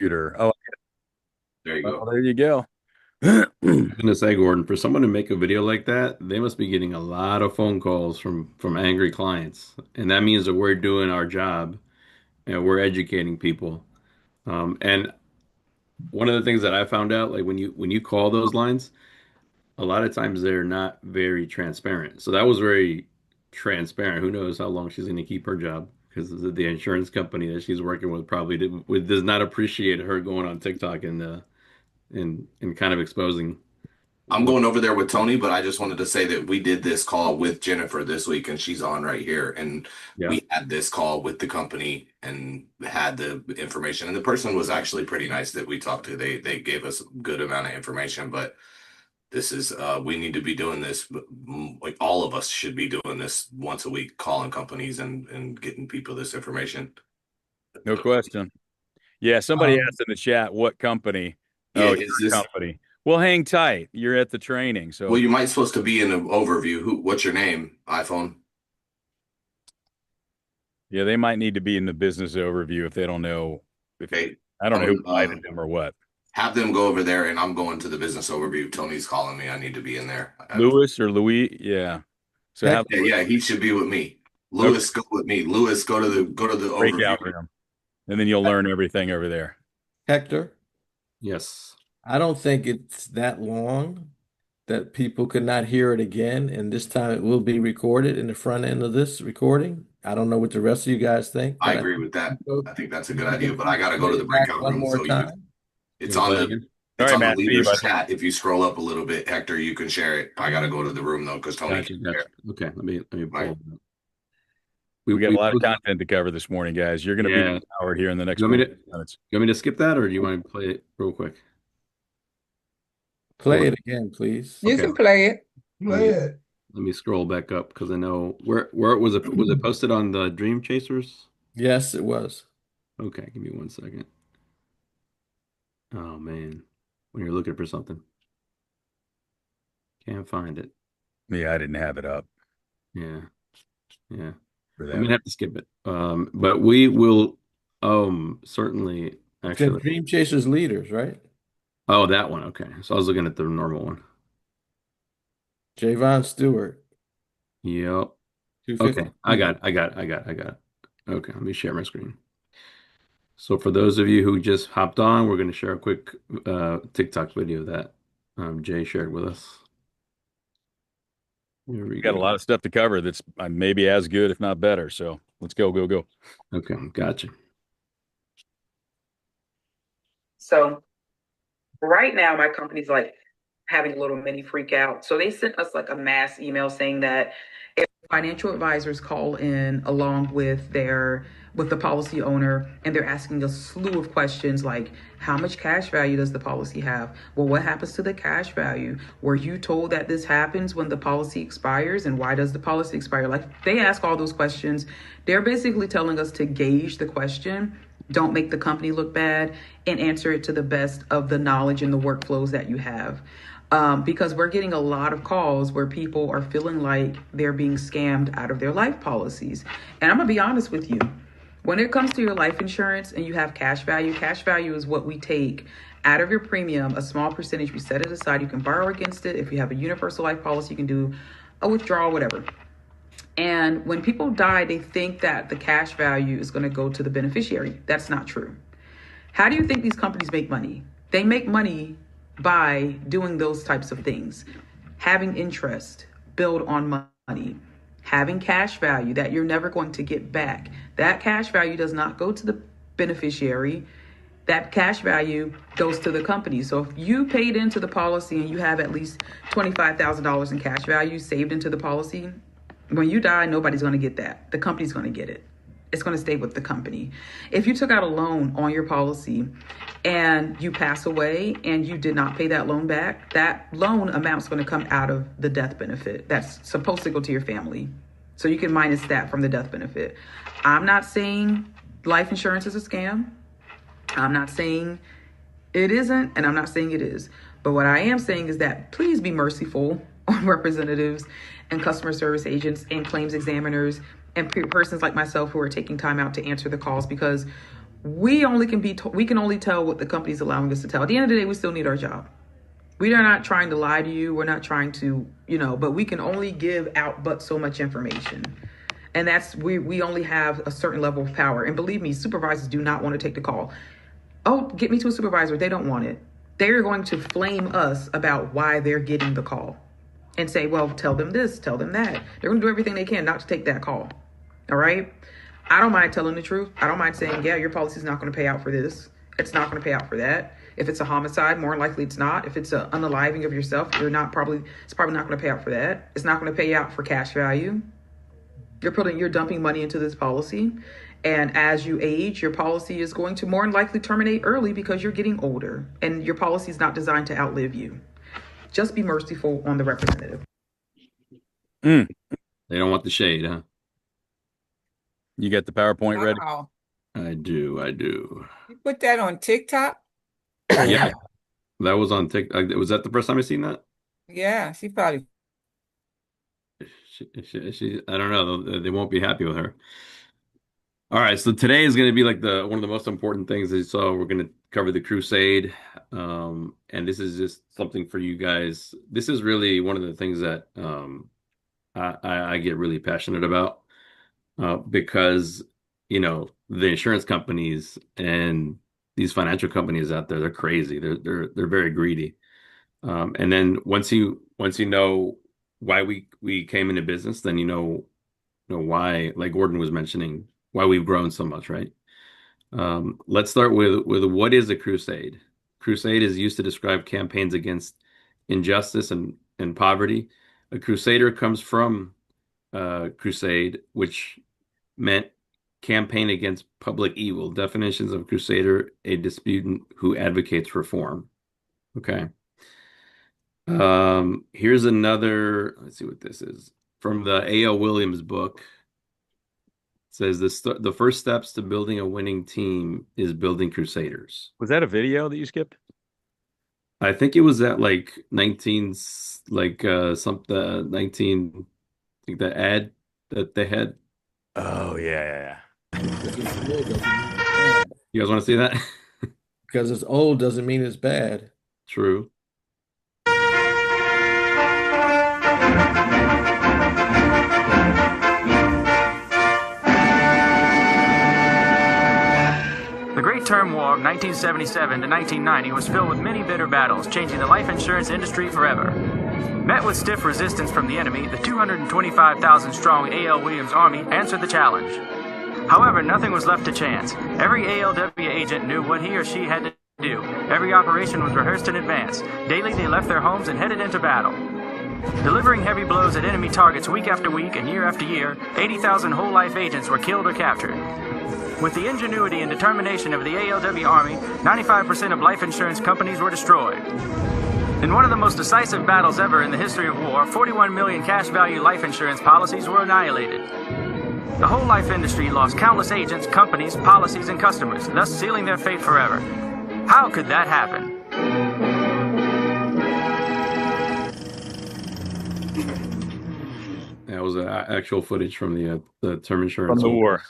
Computer. Oh, There you well, go. there you go. I'm gonna say, Gordon, for someone to make a video like that, they must be getting a lot of phone calls from angry clients, and that means that we're doing our job and we're educating people. And one of the things that I found out, like when you call those lines, a lot of times they're not very transparent. So that was very transparent. Who knows how long she's going to keep her job because the insurance company that she's working with probably does not appreciate her going on TikTok and kind of exposing I'm what. going over there with Tony, but I just wanted to say that we did this call with Jennifer this week, and she's on right here. And Yeah. we had this call with the company and had the information. And the person was actually pretty nice that we talked to. They gave us a good amount of information, but this is we need to be doing this. Like all of us should be doing this once a week, calling companies and getting people this information. No question. Yeah, somebody Um, asked in the chat what company. yeah, Oh, is your this company. Well, hang tight. You're at the training, well, so you might supposed to be in an overview. What's your name? iPhone? yeah, they might need to be in the business overview if they don't know if Okay. I don't know who I'm invited them or what. have them go over there and I'm going to the business overview. Tony's calling me. I need to be in there. Louis or Louis? Yeah. So have Yeah, yeah, he should be with me. okay, Lewis, go with me. Lewis, go to the overview. breakout room, and then you'll learn everything over there. Hector, Yes. I don't think it's that long that people could not hear it again, and this time it will be recorded in the front end of this recording. I don't know what the rest of you guys think, I but I agree think with that. so. I think that's a You good can idea, but I gotta go play to the it back breakout one room. more So you time. it's Gonna on play it the again? All it's right, on the Matt. See you, leaders bud. chat. If you scroll up a little bit, Hector, you can share it. I gotta go to the room though, because Tony Gotcha, can't share gotcha. it. Okay, let me pull Right. it up. We We got a we lot of content to cover this morning, guys. You're going to be yeah. devoured here in the next You want me 40 to minutes. you want me to skip that or do you want to play it real quick? Play Or it again, please. You okay, can play it. let Play me it. let me scroll back up because I know where it was it posted on the Dream Chasers? Yes, it was. Okay, give me one second. Oh man, when you're looking for something, can't find it. Yeah, I didn't have it up Yeah, yeah. for I'm that. gonna have to skip it. But we will certainly It said actually. Dream Chasers leaders, right? Oh, that one. Okay, so I was looking at the normal one. Javon Stewart, Yep. Okay, I 252. got it. I got it. I got it. I got it. Okay, let me share my screen. So for those of you who just hopped on, we're going to share a quick TikTok video that Jay shared with us. Here we We got a go. lot of stuff to cover that's maybe as good, if not better. So let's go, go, go. Okay, gotcha. So right now, my company's like having a little mini freak out. So they sent us like a mass email saying that if financial advisors call in along with the policy owner and they're asking a slew of questions like how much cash value does the policy have? Well, what happens to the cash value? Were you told that this happens when the policy expires and why does the policy expire? Like they ask all those questions. They're basically telling us to gauge the question, don't make the company look bad, and answer it to the best of the knowledge and the workflows that you have. Because we're getting a lot of calls where people are feeling like they're being scammed out of their life policies. And I'm going to be honest with you. When it comes to your life insurance and you have cash value is what we take out of your premium, a small percentage, we set it aside. You can borrow against it. If you have a universal life policy, you can do a withdrawal, whatever. And when people die, they think that the cash value is going to go to the beneficiary. That's not true. How do you think these companies make money? They make money by doing those types of things, having interest, build on money, having cash value that you're never going to get back. That cash value does not go to the beneficiary. That cash value goes to the company. So if you paid into the policy and you have at least $25,000 in cash value saved into the policy, when you die, nobody's going to get that. The company's going to get it. It's going to stay with the company. If you took out a loan on your policy and you pass away and you did not pay that loan back, that loan amount's going to come out of the death benefit. That's supposed to go to your family. So you can minus that from the death benefit. I'm not saying life insurance is a scam. I'm not saying it isn't, and I'm not saying it is. But what I am saying is that please be merciful on representatives and customer service agents and claims examiners and persons like myself who are taking time out to answer the calls, because we can only tell what the company's allowing us to tell. At the end of the day, we still need our job. We are not trying to lie to you. We're not trying to, but we can only give out but so much information. And that's, we only have a certain level of power. And believe me, supervisors do not want to take the call. Oh, get me to a supervisor. They don't want it. They're going to flame us about why they're getting the call and say, well, tell them this, tell them that. They're going to do everything they can not to take that call. All right. I don't mind telling the truth. I don't mind saying, yeah, your policy is not going to pay out for this. It's not going to pay out for that. If it's a homicide, more likely it's not. If it's an unaliving of yourself, it's probably not going to pay out for that. It's not going to pay out for cash value. You're dumping money into this policy. And as you age, your policy is going to more than likely terminate early because you're getting older and your policy is not designed to outlive you. Just be merciful on the representative. They don't want the shade, huh? You got the PowerPoint ready? Wow. I do. You put that on TikTok? Yeah, that was on TikTok. Was that the first time I seen that? Yeah, she probably. I don't know. They won't be happy with her. All right, so today is going to be like one of the most important things is we're going to cover the Crusade, and this is just something for you guys. This is really one of the things that I get really passionate about because the insurance companies and these financial companies out there, they're crazy. They're very greedy. And then once you know why we came into business, then you know why, like Gordon was mentioning, why we've grown so much, right? Let's start with what is a crusade? Crusade is used to describe campaigns against injustice and poverty. A crusader comes from crusade, which meant campaign against public evil. Definitions of crusader: a disputant who advocates reform. Okay. Here's another, let's see what this is. From the A.L. Williams book. It says the first steps to building a winning team is building crusaders. Was that a video that you skipped? I think it was at like 19, like something 19, like the ad that they had. Oh yeah. You guys want to see that? Because it's old doesn't mean it's bad. True. The Great Term War of 1977 to 1990 was filled with many bitter battles, changing the life insurance industry forever. Met with stiff resistance from the enemy, the 225,000-strong A.L. Williams Army answered the challenge. However, nothing was left to chance. Every ALW agent knew what he or she had to do. Every operation was rehearsed in advance. Daily, they left their homes and headed into battle. Delivering heavy blows at enemy targets week after week and year after year, 80,000 whole-life agents were killed or captured. With the ingenuity and determination of the ALW Army, 95% of life insurance companies were destroyed. In one of the most decisive battles ever in the history of war, 41 million cash value life insurance policies were annihilated. The whole life industry lost countless agents, companies, policies, and customers, thus sealing their fate forever. How could that happen? That was actual footage from the term insurance. From the war.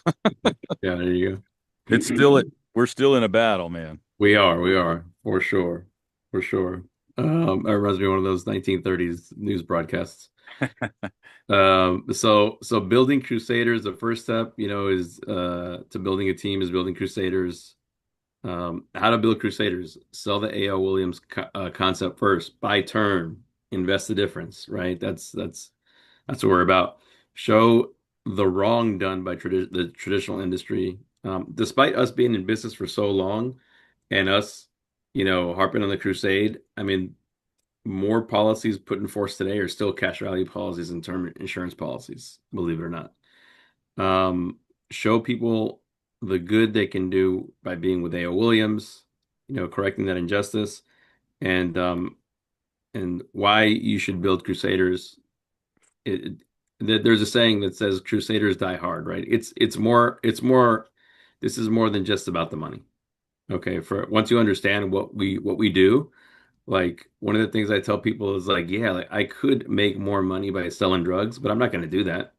Yeah, there you go. We're still in a battle, man. We are, for sure. It reminds me of one of those 1930s news broadcasts. So building crusaders, the first step, is to building a team is building crusaders. How to build crusaders: sell the A.L. Williams concept first, buy term, invest the difference, right? That's what we're about. Show the wrong done by the traditional industry. Despite us being in business for so long and us, harping on the crusade, I mean, more policies put in force today are still cash value policies and term insurance policies, believe it or not. Show people the good they can do by being with A.O. Williams, correcting that injustice, and why you should build crusaders. There's a saying that says crusaders die hard, right? It's more. This is more than just about the money. Okay, once you understand what we do, like one of the things I tell people is like, yeah, like I could make more money by selling drugs, but I'm not going to do that.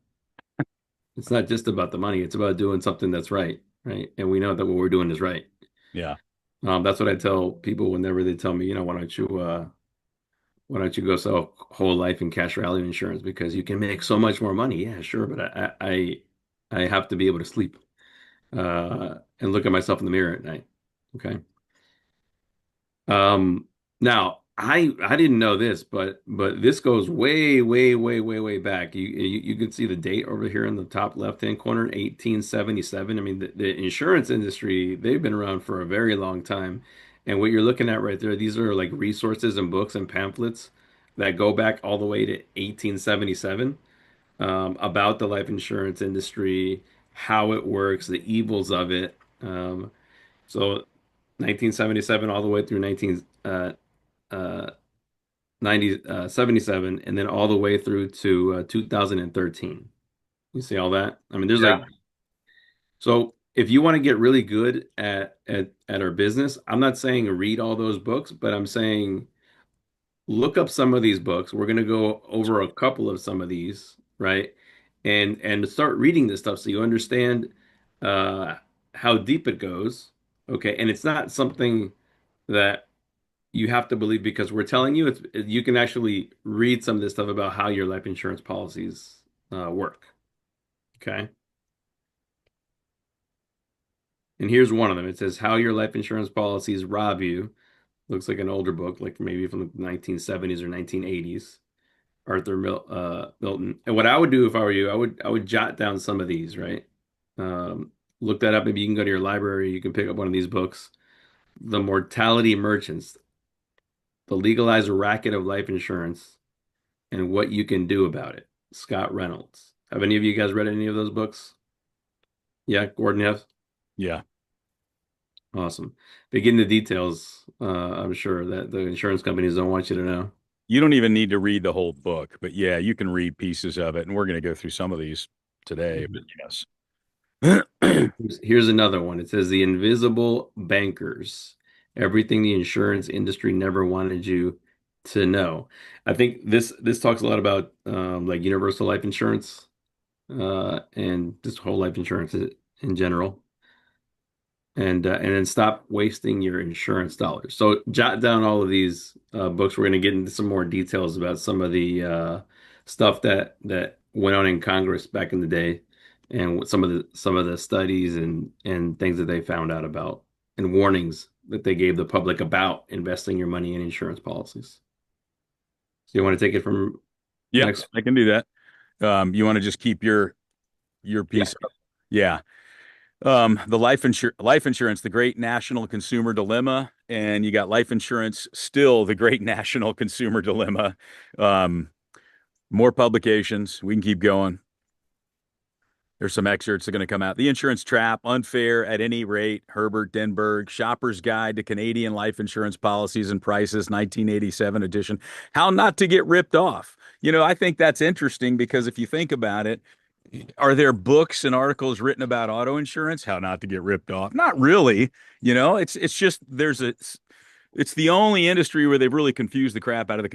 It's not just about the money. It's about doing something that's right. right? And we know that what we're doing is right. Yeah. That's what I tell people whenever they tell me, why don't you go sell whole life and cash value insurance because you can make so much more money. Yeah, sure, but I have to be able to sleep and look at myself in the mirror at night. Okay. Now I didn't know this, but this goes way back. You can see the date over here in the top left-hand corner, 1877. I mean, the insurance industry, they've been around for a very long time. And what you're looking at right there, these are like resources and books and pamphlets that go back all the way to 1877 about the life insurance industry, how it works, the evils of it. So 1977 all the way through 77, and then all the way through to 2013. You see all that? I mean, there's Yeah. like, so if you want to get really good at our business, I'm not saying read all those books, but I'm saying look up some of these books. We're going to go over a couple of some of these, right? And start reading this stuff so you understand uh, how deep it goes. Okay, and it's not something that you have to believe because we're telling you you can actually read some of this stuff about how your life insurance policies work. Okay. And here's one of them. It says how your life insurance policies rob you. Looks like an older book, like maybe from the 1970s or 1980s. Milton. And what I would do if I were you, I would jot down some of these, right? Look that up. Maybe you can go to your library. You can pick up one of these books. The Mortality Merchants, the legalized racket of life insurance, and what you can do about it. Scott Reynolds. Have any of you guys read any of those books? Yeah, Gordon, yes. Yeah. Awesome. They get into details, I'm sure that the insurance companies don't want you to know. You don't even need to read the whole book, but yeah, you can read pieces of it. And we're going to go through some of these today, but yes. Here's another one. It says The Invisible Bankers, everything the insurance industry never wanted you to know. I think this talks a lot about like universal life insurance and just whole life insurance in general. And then stop wasting your insurance dollars. So jot down all of these books. We're going to get into some more details about some of the stuff that went on in Congress back in the day, and what some of the studies and things that they found out about, and warnings that they gave the public about investing your money in insurance policies. So you want to take it from Yeah, next? I can do that. You want to just keep your piece up? Yeah. The life insurance, the great national consumer dilemma, and you got life insurance, still the great national consumer dilemma. More publications. We can keep going. There's some excerpts that are going to come out. The Insurance Trap, Unfair at Any Rate, Herbert Denberg, Shopper's Guide to Canadian Life Insurance Policies and Prices, 1987 edition. How Not to Get Ripped Off. I think that's interesting because if you think about it, are there books and articles written about auto insurance? How not to get ripped off? Not really. It's just it's the only industry where they've really confused the crap out of the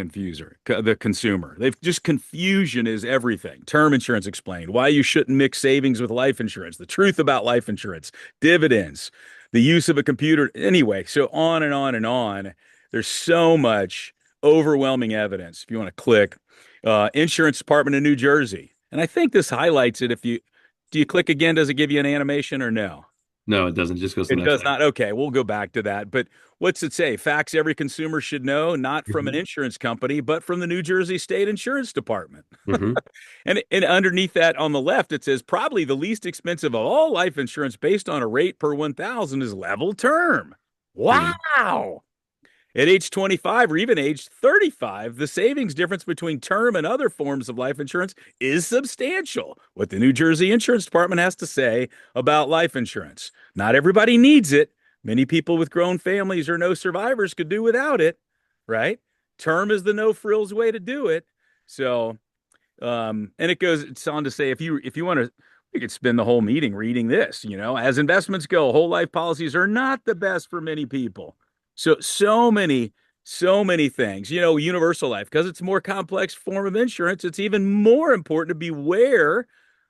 consumer. They've just confusion is everything. Term insurance explained, why you shouldn't mix savings with life insurance, the truth about life insurance, dividends, the use of a computer. Anyway, so on and on and on. There's so much overwhelming evidence. If you want to click, Insurance Department of New Jersey. And I think this highlights it. Do you click again? Does it give you an animation or no? No, it doesn't. Just goes to It the does next not. Okay, we'll go back to that. But what's it say? Facts every consumer should know, not from an insurance company, but from the New Jersey State Insurance Department. one. And underneath that on the left, it says probably the least expensive of all life insurance based on a rate per 1,000 is level term. Wow. At age 25 or even age 35, the savings difference between term and other forms of life insurance is substantial. What the New Jersey Insurance Department has to say about life insurance. Not everybody needs it. Many people with grown families or no survivors could do without it, right? Term is the no frills way to do it. So, and it's on to say, if you want to, we could spend the whole meeting reading this, as investments go, whole life policies are not the best for many people. So many things, universal life, because it's a more complex form of insurance. It's even more important to beware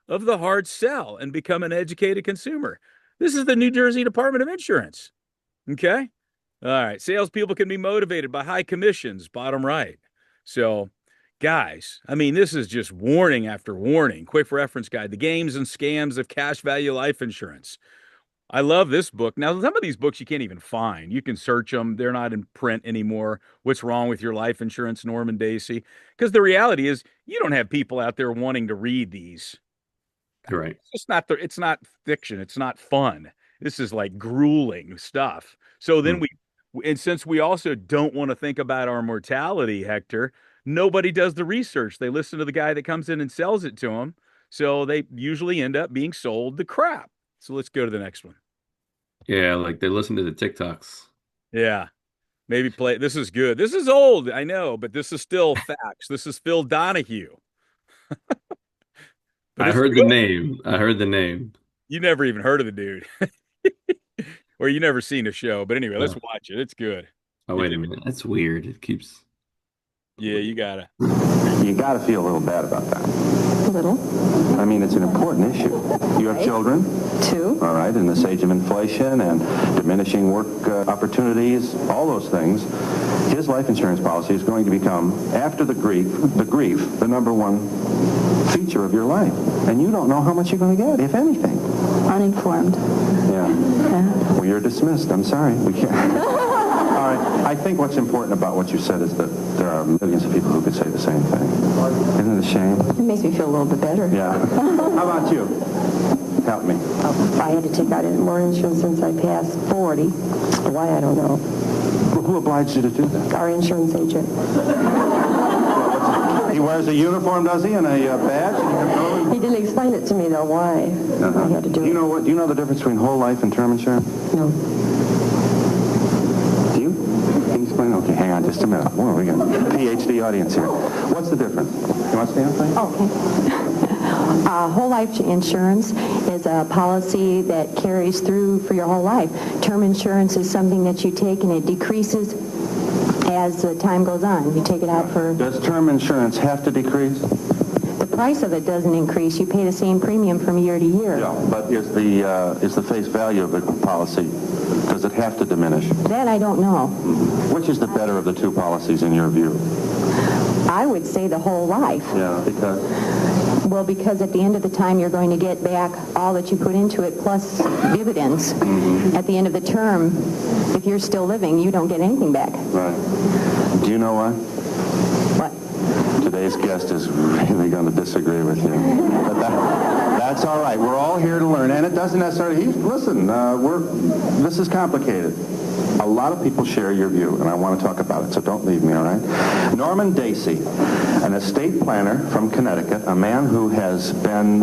of the hard sell and become an educated consumer. This is the New Jersey Department of Insurance. Okay. All right. Salespeople can be motivated by high commissions, bottom right. So, guys, I mean, this is just warning after warning. Quick reference guide: The Games and Scams of Cash Value Life Insurance. I love this book. Now, some of these books you can't even find. You can search them. They're not in print anymore. What's Wrong with Your Life Insurance, Norman Dacey? Because the reality is, you don't have people out there wanting to read these. Right. It's not fiction. It's not fun. This is like grueling stuff. So then and since we also don't want to think about our mortality, Hector, nobody does the research. They listen to the guy that comes in and sells it to them. So they usually end up being sold the crap. So let's go to the next one. Yeah, like they listen to the TikToks. Yeah. Maybe play. This is good. This is old, I know, but this is still facts. This is Phil Donahue. But I it's heard the good. name. I heard the name. You never even heard of the dude. Or you never seen a show. But anyway, let's Oh, watch it. It's good. oh, wait a minute. That's weird. It keeps. Yeah, you gotta. You got to feel a little bad about that. A little. I mean, it's an important issue. You have Right. children, Two. all right, in this age of inflation and diminishing work opportunities, all those things. His life insurance policy is going to become, after the grief, the number one feature of your life. And you don't know how much you're going to get, if anything. Uninformed. Yeah. Yeah. Well, you're dismissed. I'm sorry. We can't. All right. I think what's important about what you said is that there are millions of people who could say the same thing. Isn't it a shame? It makes me feel a little bit better. Yeah. How about you? Help me. I had to take out more insurance since I passed 40. Why, I don't know. Well, who obliged you to do that? Our insurance agent. He wears a uniform, does he, and a badge? He didn't explain it to me, though, why I had to do Do you it. know what? Do you know the difference between whole life and term insurance? No. Do you? Can you explain? Okay, hang on just a minute. Whoa, we got a PhD audience here. What's the difference? You want to stand, please? Okay. Whole life insurance is a policy that carries through for your whole life. Term insurance is something that you take and it decreases as the time goes on. You take it out for... Does term insurance have to decrease? The price of it doesn't increase. You pay the same premium from year to year. Yeah, but is the face value of the policy, does it have to diminish? That I don't know. Which is the better of the two policies in your view? I would say the whole life. Yeah, because... Well, because at the end of the time, you're going to get back all that you put into it plus dividends. At the end of the term, if you're still living, you don't get anything back. Right. Do you know what? What? Today's guest is really going to disagree with you. But that's all right. We're all here to learn, and it doesn't necessarily... Listen, this is complicated. A lot of people share your view, and I want to talk about it, so don't leave me, all right? Norman Dacey, an estate planner from Connecticut, a man who has been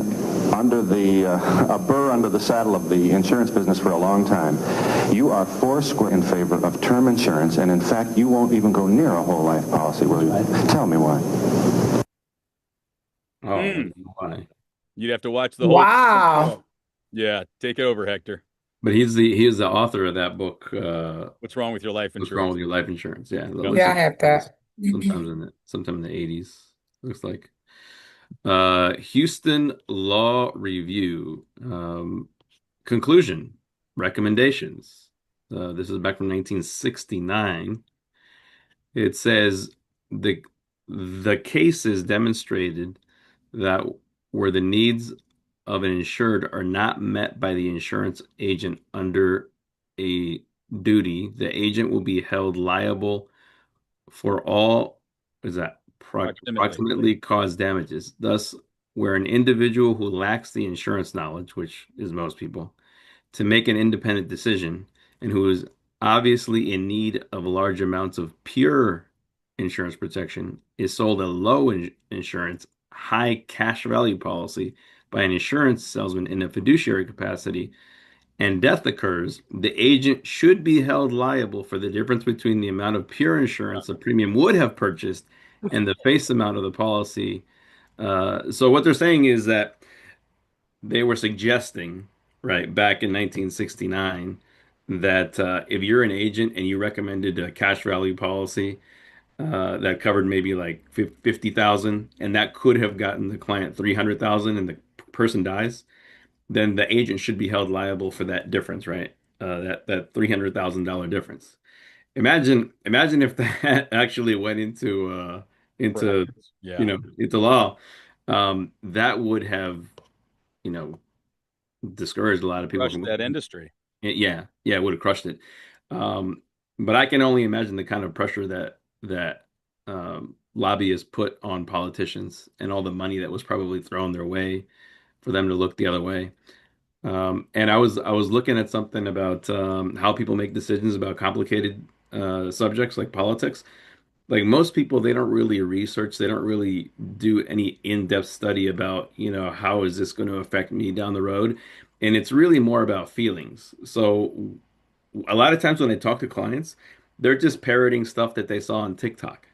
under a burr under the saddle of the insurance business for a long time. You are foursquare in favor of term insurance, and in fact, you won't even go near a whole life policy, will you? Tell me why. Oh, why? You'd have to watch the whole. Wow. Yeah, take it over, Hector. But he is the author of that book. What's Wrong with Your Life What's Insurance? Wrong with Your Life Insurance? Yeah. Yeah, I have that. Sometime in the 80s. Looks like. Houston Law Review. Conclusion. Recommendations. This is back from 1969. It says the cases demonstrated that where the needs of an insured are not met by the insurance agent under a duty, the agent will be held liable for all, approximately caused damages. Thus, where an individual who lacks the insurance knowledge, which is most people, to make an independent decision and who is obviously in need of large amounts of pure insurance protection is sold a low insurance, high cash value policy by an insurance salesman in a fiduciary capacity, and death occurs, the agent should be held liable for the difference between the amount of pure insurance the premium would have purchased and the face amount of the policy. So what they're saying is that they were suggesting, right, back in 1969, that if you're an agent and you recommended a cash value policy that covered maybe like 50,000, and that could have gotten the client 300,000, and the person dies, then the agent should be held liable for that difference, right? That $300,000 difference. Imagine if that actually went into Yeah. into law. That would have, you know, discouraged a lot of people Crush from that industry. yeah, it would have crushed it. Um, but I can only imagine the kind of pressure that lobbyists put on politicians and all the money that was probably thrown their way for them to look the other way. And I was looking at something about how people make decisions about complicated subjects like politics. Like most people, they don't really research, they don't really do any in-depth study about, how is this going to affect me down the road? And it's really more about feelings. So a lot of times when I talk to clients, they're just parroting stuff that they saw on TikTok.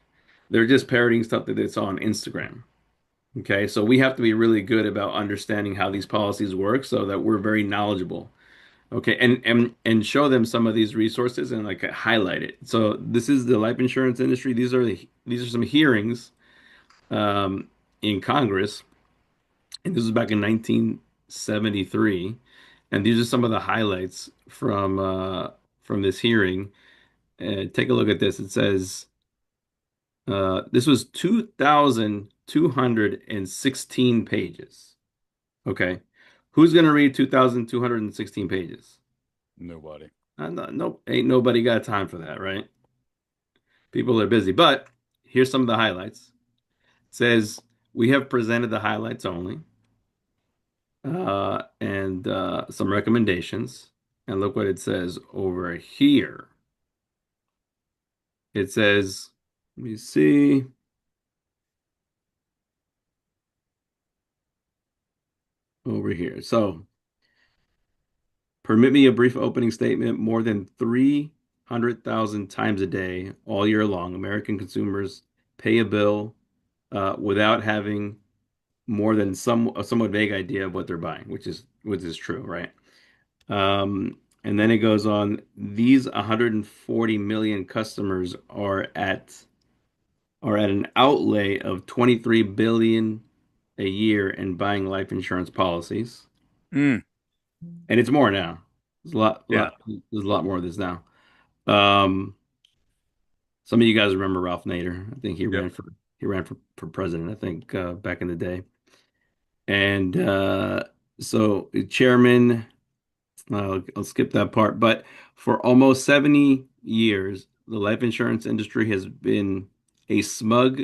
They're just parroting stuff that they saw on Instagram. Okay, so we have to be really good about understanding how these policies work so that we're very knowledgeable. Okay, and show them some of these resources and like highlight it. So this is the life insurance industry. These are some hearings in Congress, and this was back in 1973. And these are some of the highlights from this hearing. Take a look at this. It says this was 2,216 pages. Okay, who's going to read 2,216 pages? Nobody. Nope, ain't nobody got time for that, right? People are busy. But here's some of the highlights. It says we have presented the highlights only, and some recommendations. And look what it says over here. It says, let me see. Over here. So, permit me a brief opening statement. More than 300,000 times a day, all year long, American consumers pay a bill without having more than a somewhat vague idea of what they're buying, which is true, right? And then it goes on. These 140 million customers are at an outlay of 23 billion a year in buying life insurance policies, Mm, and it's more now. yeah. There's a lot more of this now. Um, some of you guys remember Ralph Nader. I think he Yep. ran for president, I think, back in the day. And so chairman, I'll skip that part. But for almost 70 years, the life insurance industry has been a smug,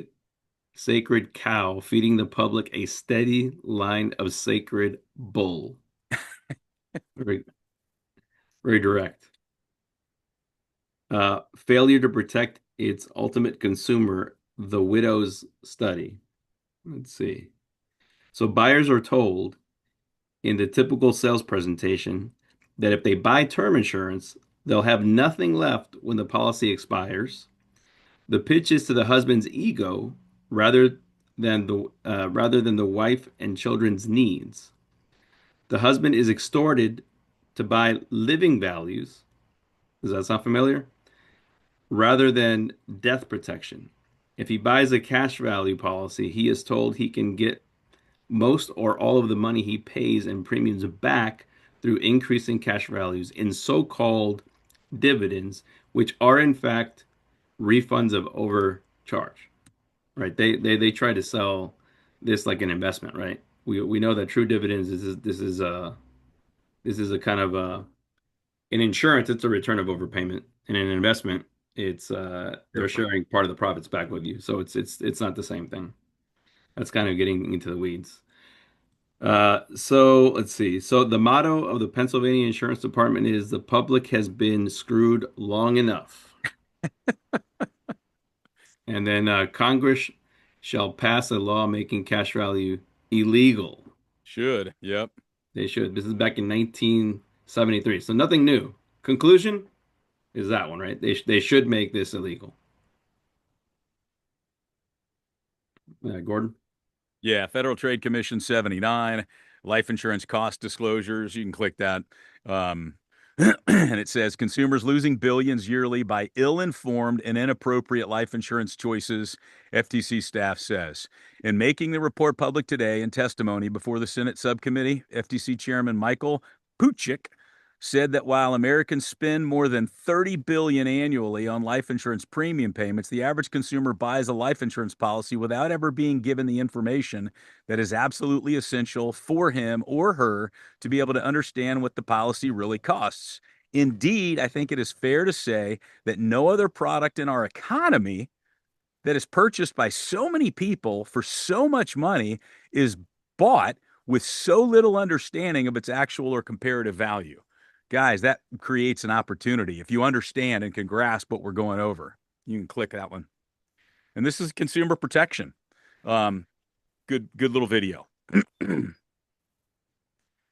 sacred cow feeding the public a steady line of sacred bull. Very, very direct. Failure to protect its ultimate consumer, the widow's study. Let's see. So buyers are told in the typical sales presentation that if they buy term insurance, they'll have nothing left when the policy expires. The pitch is to the husband's ego rather than the wife and children's needs. The husband is extorted to buy living values. Does that sound familiar? Rather than death protection. If he buys a cash value policy, he is told he can get most or all of the money he pays in premiums back through increasing cash values in so-called dividends, which are in fact refunds of overcharge. Right? They try to sell this like an investment, right? We know that true dividends this is a kind of in insurance, it's a return of overpayment. In an investment, it's they're sharing part of the profits back with you. So it's not the same thing. That's kind of getting into the weeds. So let's see. So the motto of the Pennsylvania Insurance Department is the public has been screwed long enough. And then Congress shall pass a law making cash value illegal. Should. Yep. They should. This is back in 1973. So nothing new. Conclusion is that one, right? They should make this illegal. Gordon? Yeah. Federal Trade Commission 79, life insurance cost disclosures. You can click that. Um, And it says consumers losing billions yearly by ill-informed and inappropriate life insurance choices, FTC staff says. In making the report public today in testimony before the Senate subcommittee, FTC Chairman Michael Puchik said that while Americans spend more than $30 billion annually on life insurance premium payments, the average consumer buys a life insurance policy without ever being given the information that is absolutely essential for him or her to be able to understand what the policy really costs. Indeed, I think it is fair to say that no other product in our economy that is purchased by so many people for so much money is bought with so little understanding of its actual or comparative value. Guys, that creates an opportunity. If you understand and can grasp what we're going over, you can click that one. And this is consumer protection. Good little video.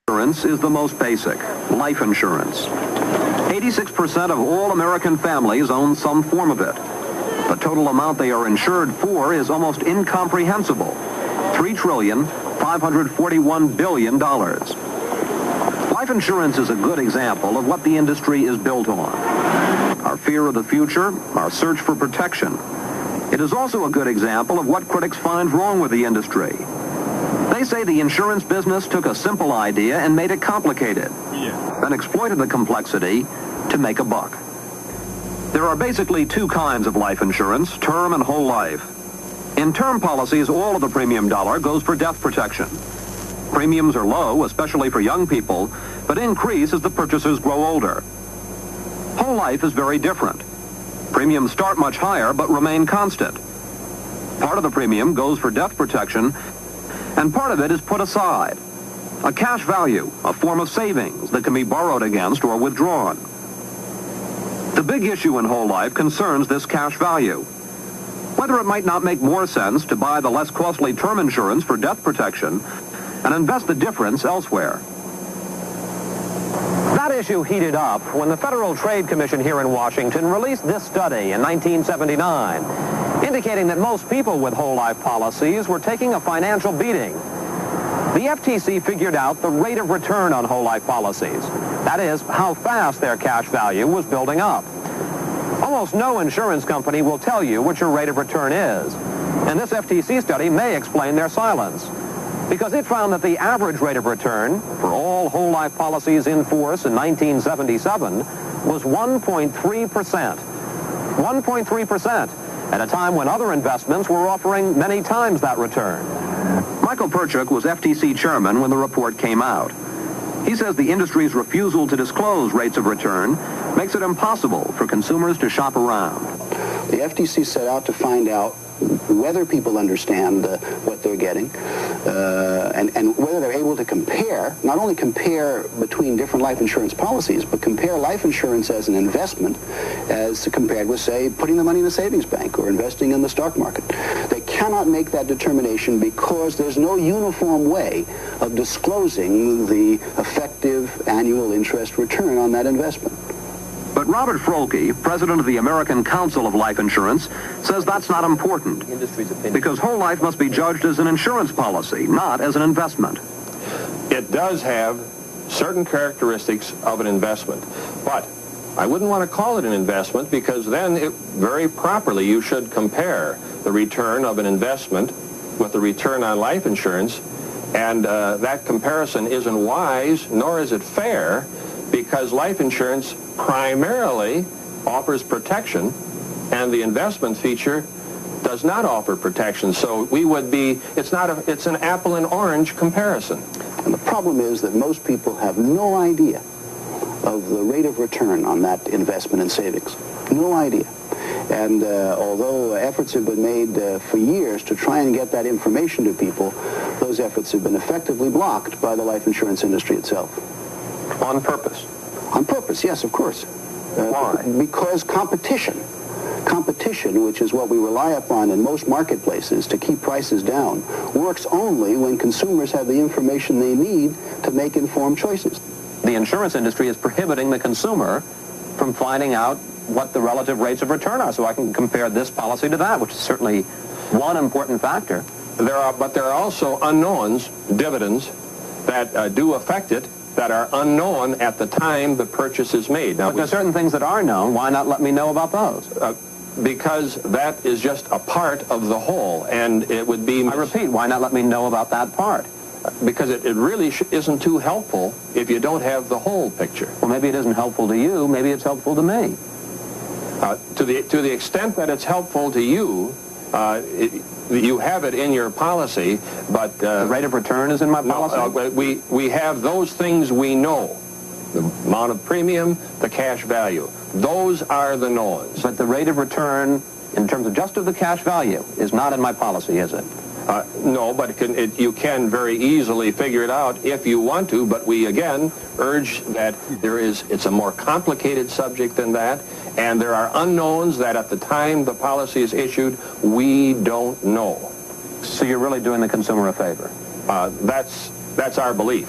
Insurance is the most basic, life insurance. 86% of all American families own some form of it. The total amount they are insured for is almost incomprehensible. $3,541 billion. Life insurance is a good example of what the industry is built on. Our fear of the future, our search for protection. It is also a good example of what critics find wrong with the industry. They say the insurance business took a simple idea and made it complicated, then exploited the complexity to make a buck. There are basically two kinds of life insurance, term and whole life. In term policies, all of the premium dollar goes for death protection. Premiums are low, especially for young people, but increase as the purchasers grow older. Whole life is very different. Premiums start much higher but remain constant. Part of the premium goes for death protection, and part of it is put aside. A cash value, a form of savings that can be borrowed against or withdrawn. The big issue in whole life concerns this cash value. Whether it might not make more sense to buy the less costly term insurance for death protection and invest the difference elsewhere. That issue heated up when the Federal Trade Commission here in Washington released this study in 1979, indicating that most people with whole life policies were taking a financial beating. The FTC figured out the rate of return on whole life policies. That is, how fast their cash value was building up. Almost no insurance company will tell you what your rate of return is, and this FTC study may explain their silence, because it found that the average rate of return for all whole life policies in force in 1977 was 1.3%. 1.3%, at a time when other investments were offering many times that return. Michael Perchuk was FTC chairman when the report came out. He says the industry's refusal to disclose rates of return makes it impossible for consumers to shop around. The FTC set out to find out whether people understand what they're getting and whether they're able to compare, not only compare between different life insurance policies, but compare life insurance as an investment as compared with, say, putting the money in a savings bank or investing in the stock market. They cannot make that determination because there's no uniform way of disclosing the effective annual interest return on that investment. But Robert Frolke, president of the American Council of Life Insurance, says that's not important because whole life must be judged as an insurance policy, not as an investment. It does have certain characteristics of an investment, but I wouldn't want to call it an investment because then very properly you should compare the return of an investment with the return on life insurance, and that comparison isn't wise, nor is it fair, because life insurance primarily offers protection and the investment feature does not offer protection. So it's an apple and orange comparison. And the problem is that most people have no idea of the rate of return on that investment in savings. No idea. And although efforts have been made for years to try and get that information to people, those efforts have been effectively blocked by the life insurance industry itself. On purpose? On purpose, yes, of course. Why? Because competition, which is what we rely upon in most marketplaces to keep prices down, works only when consumers have the information they need to make informed choices. The insurance industry is prohibiting the consumer from finding out what the relative rates of return are, so I can compare this policy to that, which is certainly one important factor. But there are also unknowns, dividends, that do affect it, that are unknown at the time the purchase is made. Now, But there's certain things that are known. Why not let me know about those? because that is just a part of the whole, and it would be... I repeat, why not let me know about that part? Because it really isn't too helpful if you don't have the whole picture. Well, maybe it isn't helpful to you. Maybe it's helpful to me. To the extent that it's helpful to you, you have it in your policy, but... the rate of return is in my policy? No, we have those things we know. The amount of premium, the cash value. Those are the knowns. But the rate of return, in terms of just of the cash value, is not in my policy, is it? No, but you can very easily figure it out if you want to, but we again urge that it's a more complicated subject than that, and there are unknowns that at the time the policy is issued, we don't know. So you're really doing the consumer a favor? That's our belief.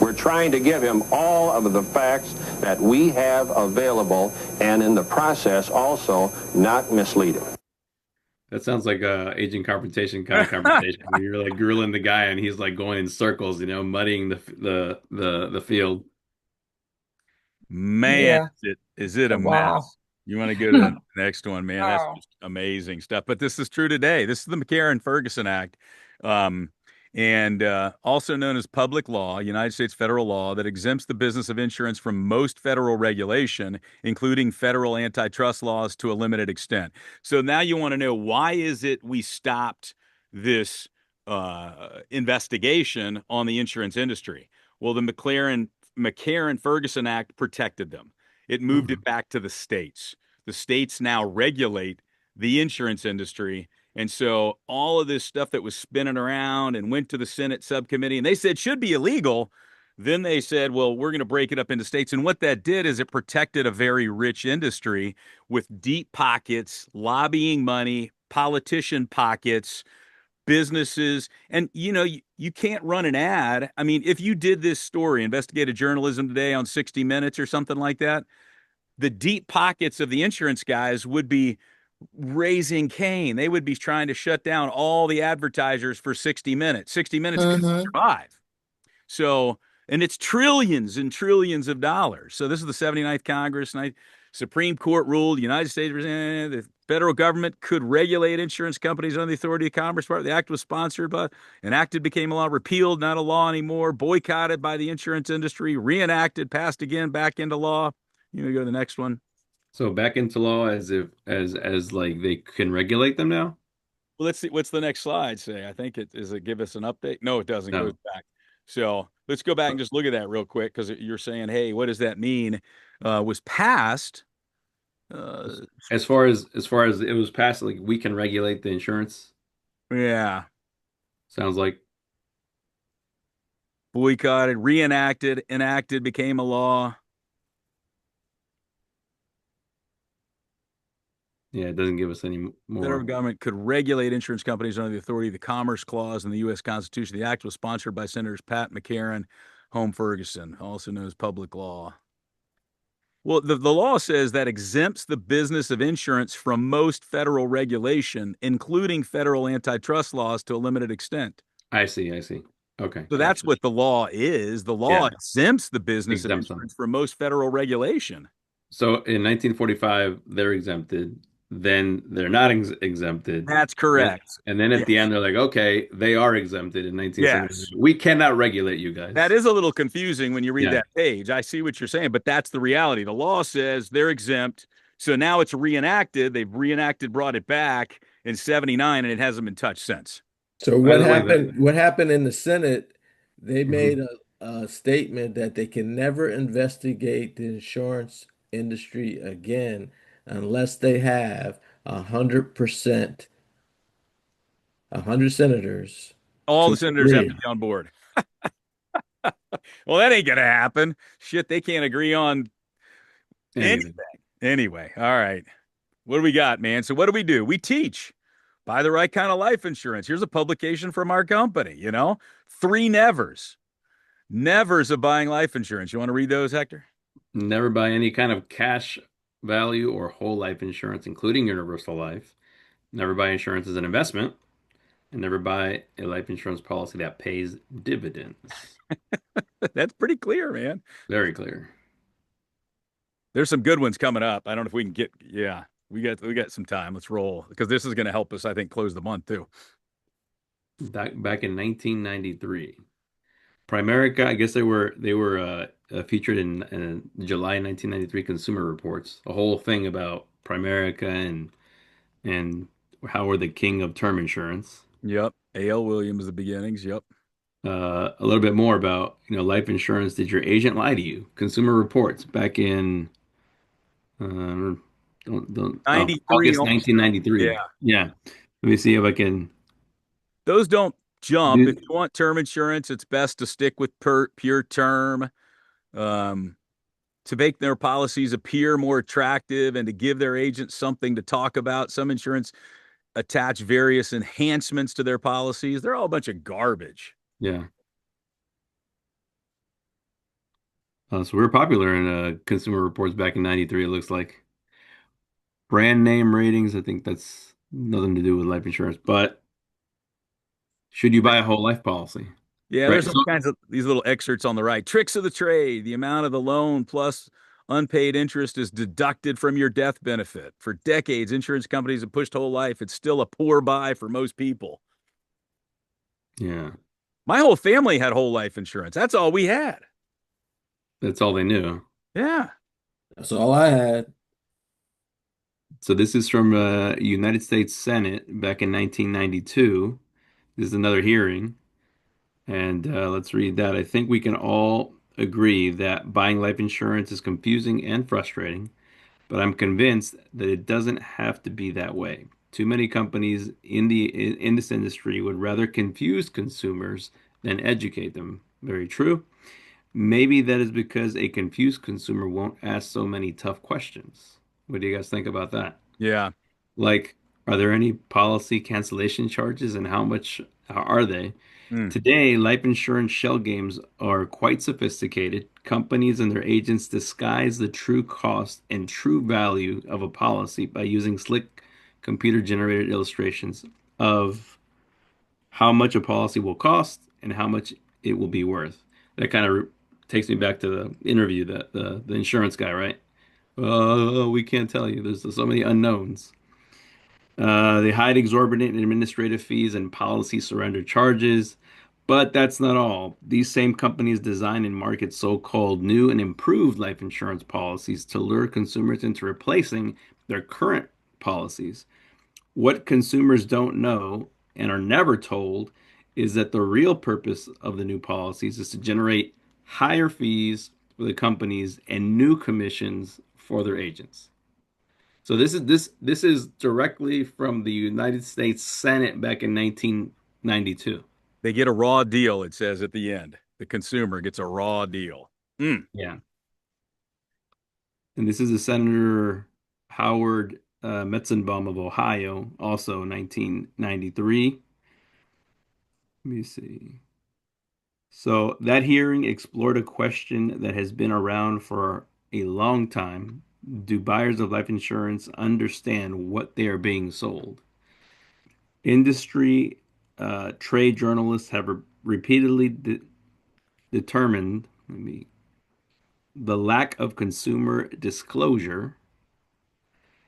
We're trying to give him all of the facts that we have available, and in the process also not mislead him. That sounds like a agent confrontation kind of conversation. Where you're like grilling the guy and he's like going in circles, muddying the field. Man, Yeah. is it a Wow. mess? You want to go to the next one, man? That's Wow. just amazing stuff. But this is true today. This is the McCarran-Ferguson Act, and also known as public law, United States federal law that exempts the business of insurance from most federal regulation, including federal antitrust laws to a limited extent. So now you want to know, why is it we stopped this investigation on the insurance industry? Well, the McCarran-Ferguson Act protected them. It moved it back to the states. The states now regulate the insurance industry. And so all of this stuff that was spinning around and went to the Senate subcommittee, and they said should be illegal. Then they said, well, we're going to break it up into states. And what that did is it protected a very rich industry with deep pockets, lobbying money, politician pockets, businesses. And, you can't run an ad. I mean, if you did this story, investigative journalism today on 60 Minutes or something like that, the deep pockets of the insurance guys would be raising Cain. They would be trying to shut down all the advertisers for 60 Minutes. 60 Minutes couldn't survive. So, and it's trillions and trillions of dollars. So this is the 79th Congress, and Supreme Court ruled the United States, the federal government could regulate insurance companies under the authority of Commerce. The act was sponsored by, enacted, became a law, repealed, not a law anymore, boycotted by the insurance industry, reenacted, passed again, back into law. You want to go to the next one? So back into law as like they can regulate them now? Well, let's see. What's the next slide say? I think it give us an update. No, it doesn't. No. It goes back. So let's go back and just look at that real quick, because you're saying, hey, what does that mean? Was passed. As far as it was passed, like we can regulate the insurance. Yeah. Sounds like. Boycotted, reenacted, enacted, became a law. Yeah, it doesn't give us any more. The federal government could regulate insurance companies under the authority of the Commerce Clause in the U.S. Constitution. The act was sponsored by Senators Pat McCarran, Home Ferguson, also known as public law. Well, the law says that exempts the business of insurance from most federal regulation, including federal antitrust laws to a limited extent. I see. Okay. So that's what the law is. The law exempts the business of Exempts insurance from most federal regulation. So in 1945, they're exempted. Then they're not exempted. That's correct. And then at the end, they're like, okay, they are exempted in 1970. We cannot regulate you guys. That is a little confusing when you read that page. I see what you're saying, but that's the reality. The law says they're exempt. So now it's reenacted. They've reenacted, brought it back in 79, and it hasn't been touched since. So what happened? What happened in the Senate? They made a statement that they can never investigate the insurance industry again unless they have 100%, 100 senators. All the senators have to be on board. Well, that ain't gonna happen. Shit, they can't agree on anything. Anyway, all right. What do we got, man? So what do? We teach. Buy the right kind of life insurance. Here's a publication from our company, 3 nevers. Nevers of buying life insurance. You want to read those, Hector? Never buy any kind of cash value or whole life insurance, including universal life. Never buy insurance as an investment. and never buy a life insurance policy that pays dividends. That's pretty clear, man. Very clear. There's some good ones coming up. I don't know if we can get, yeah, we got some time. Let's roll because this is going to help us, I think, close the month too. Back in 1993, Primerica, I guess they were featured in July 1993 Consumer Reports, a whole thing about Primerica and how we're the king of term insurance. Yep. A.L. Williams, the beginnings. Yep. A little bit more about, life insurance. Did your agent lie to you? Consumer Reports back in '93. August 1993. Yeah. Yeah. Let me see if I can. Those don't jump. If you want term insurance, it's best to stick with pure term. To make their policies appear more attractive and to give their agents something to talk about. Some insurance attach various enhancements to their policies. They're all a bunch of garbage. Yeah. So we were popular in Consumer Reports back in 93, it looks like. Brand name ratings, I think that's nothing to do with life insurance, but should you buy a whole life policy? Yeah, Right. there's all kinds of these little excerpts on the right. Tricks of the trade. The amount of the loan plus unpaid interest is deducted from your death benefit. For decades, insurance companies have pushed whole life. It's still a poor buy for most people. Yeah. My whole family had whole life insurance. That's all we had. That's all they knew. Yeah. That's all I had. So this is from United States Senate back in 1992. This is another hearing. And let's read that. I think we can all agree that buying life insurance is confusing and frustrating, but I'm convinced that it doesn't have to be that way. Too many companies in this industry would rather confuse consumers than educate them. Very true. Maybe that is because a confused consumer won't ask so many tough questions. What do you guys think about that? Yeah. Like, are there any policy cancellation charges and how much are they? Today, life insurance shell games are quite sophisticated. Companies and their agents disguise the true cost and true value of a policy by using slick computer-generated illustrations of how much a policy will cost and how much it will be worth. That kind of takes me back to the interview that the insurance guy, right? We can't tell you. There's so many unknowns. They hide exorbitant administrative fees and policy surrender charges. But that's not all. These same companies design and market so-called new and improved life insurance policies to lure consumers into replacing their current policies. What consumers don't know and are never told is that the real purpose of the new policies is to generate higher fees for the companies and new commissions for their agents. So this is directly from the United States Senate back in 1992. They get a raw deal, it says at the end. The consumer gets a raw deal. Yeah. And this is a Senator Howard Metzenbaum of Ohio, also 1993. Let me see. So that hearing explored a question that has been around for a long time. Do buyers of life insurance understand what they are being sold? Industry trade journalists have repeatedly determined the lack of consumer disclosure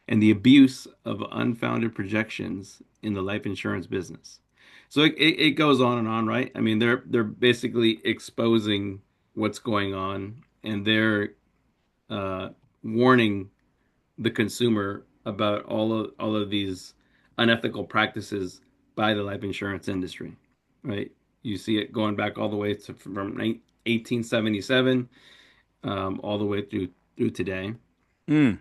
and the abuse of unfounded projections in the life insurance business. So it goes on and on, right? I mean, they're basically exposing what's going on, and they're warning the consumer about all of these unethical practices by the life insurance industry, right? You see it going back all the way to from 1877 all the way through today. The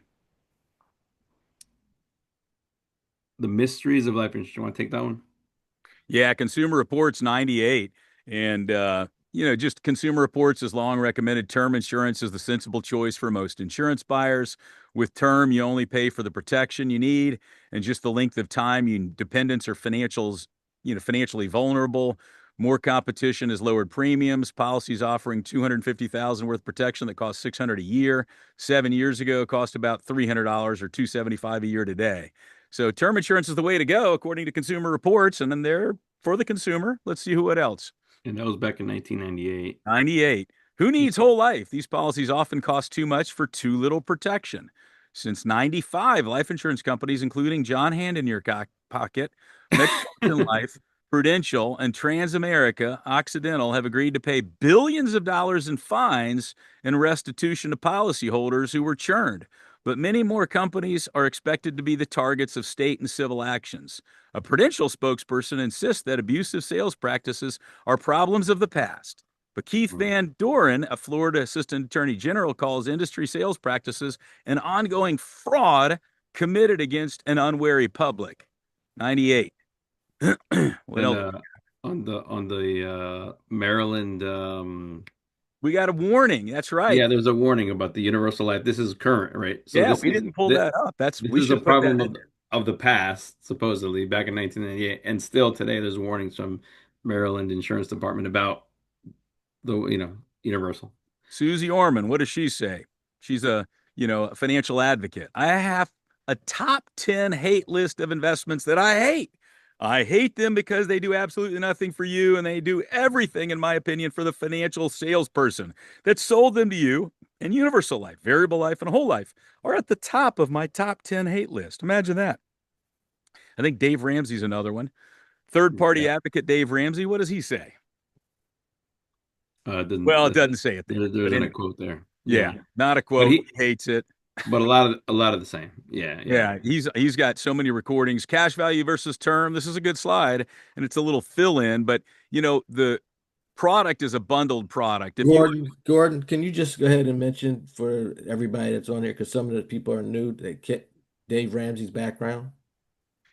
mysteries of life insurance. You want to take that one? Yeah, Consumer Reports 98. And, just Consumer Reports has long recommended term insurance as the sensible choice for most insurance buyers. With term, you only pay for the protection you need and just the length of time dependents or financially vulnerable. More competition has lowered premiums. Policies offering $250,000 worth of protection that cost $600 a year. 7 years ago, it cost about $300 or $275 a year today. So term insurance is the way to go, according to Consumer Reports, and then they're for the consumer. Let's see what else. And that was back in 1998. 98. Who needs whole life? These policies often cost too much for too little protection. Since 95, life insurance companies, including John Hand in your pocket, Metropolitan Life, Prudential, and Transamerica Occidental have agreed to pay billions of dollars in fines and restitution to policyholders who were churned. But many more companies are expected to be the targets of state and civil actions. A Prudential spokesperson insists that abusive sales practices are problems of the past. But Keith Van Doren, a Florida Assistant Attorney General, calls industry sales practices an ongoing fraud committed against an unwary public. 98. What else? On the Maryland, we got a warning. That's right. Yeah, there's a warning about the universal life. This is current, right? So yeah, we didn't pull that up. We should a problem of the past, supposedly back in 1998, and still today there's warnings from Maryland Insurance Department about the universal. Susie Orman, what does she say? She's a financial advocate. I have a top 10 hate list of investments that I hate. I hate them because they do absolutely nothing for you, and they do everything, in my opinion, for the financial salesperson that sold them to you. And universal life, variable life, and whole life are at the top of my top 10 hate list. Imagine that. I think Dave Ramsey's another one. Third-party advocate Dave Ramsey, what does he say? It doesn't say it there. There's a quote there. Yeah, not a quote. He hates it. But a lot of the same. Yeah. He's got so many recordings. Cash value versus term. This is a good slide, and it's a little fill-in, but the product is a bundled product. Gordon, can you just go ahead and mention for everybody that's on here, because some of the people are new, Dave Ramsey's background?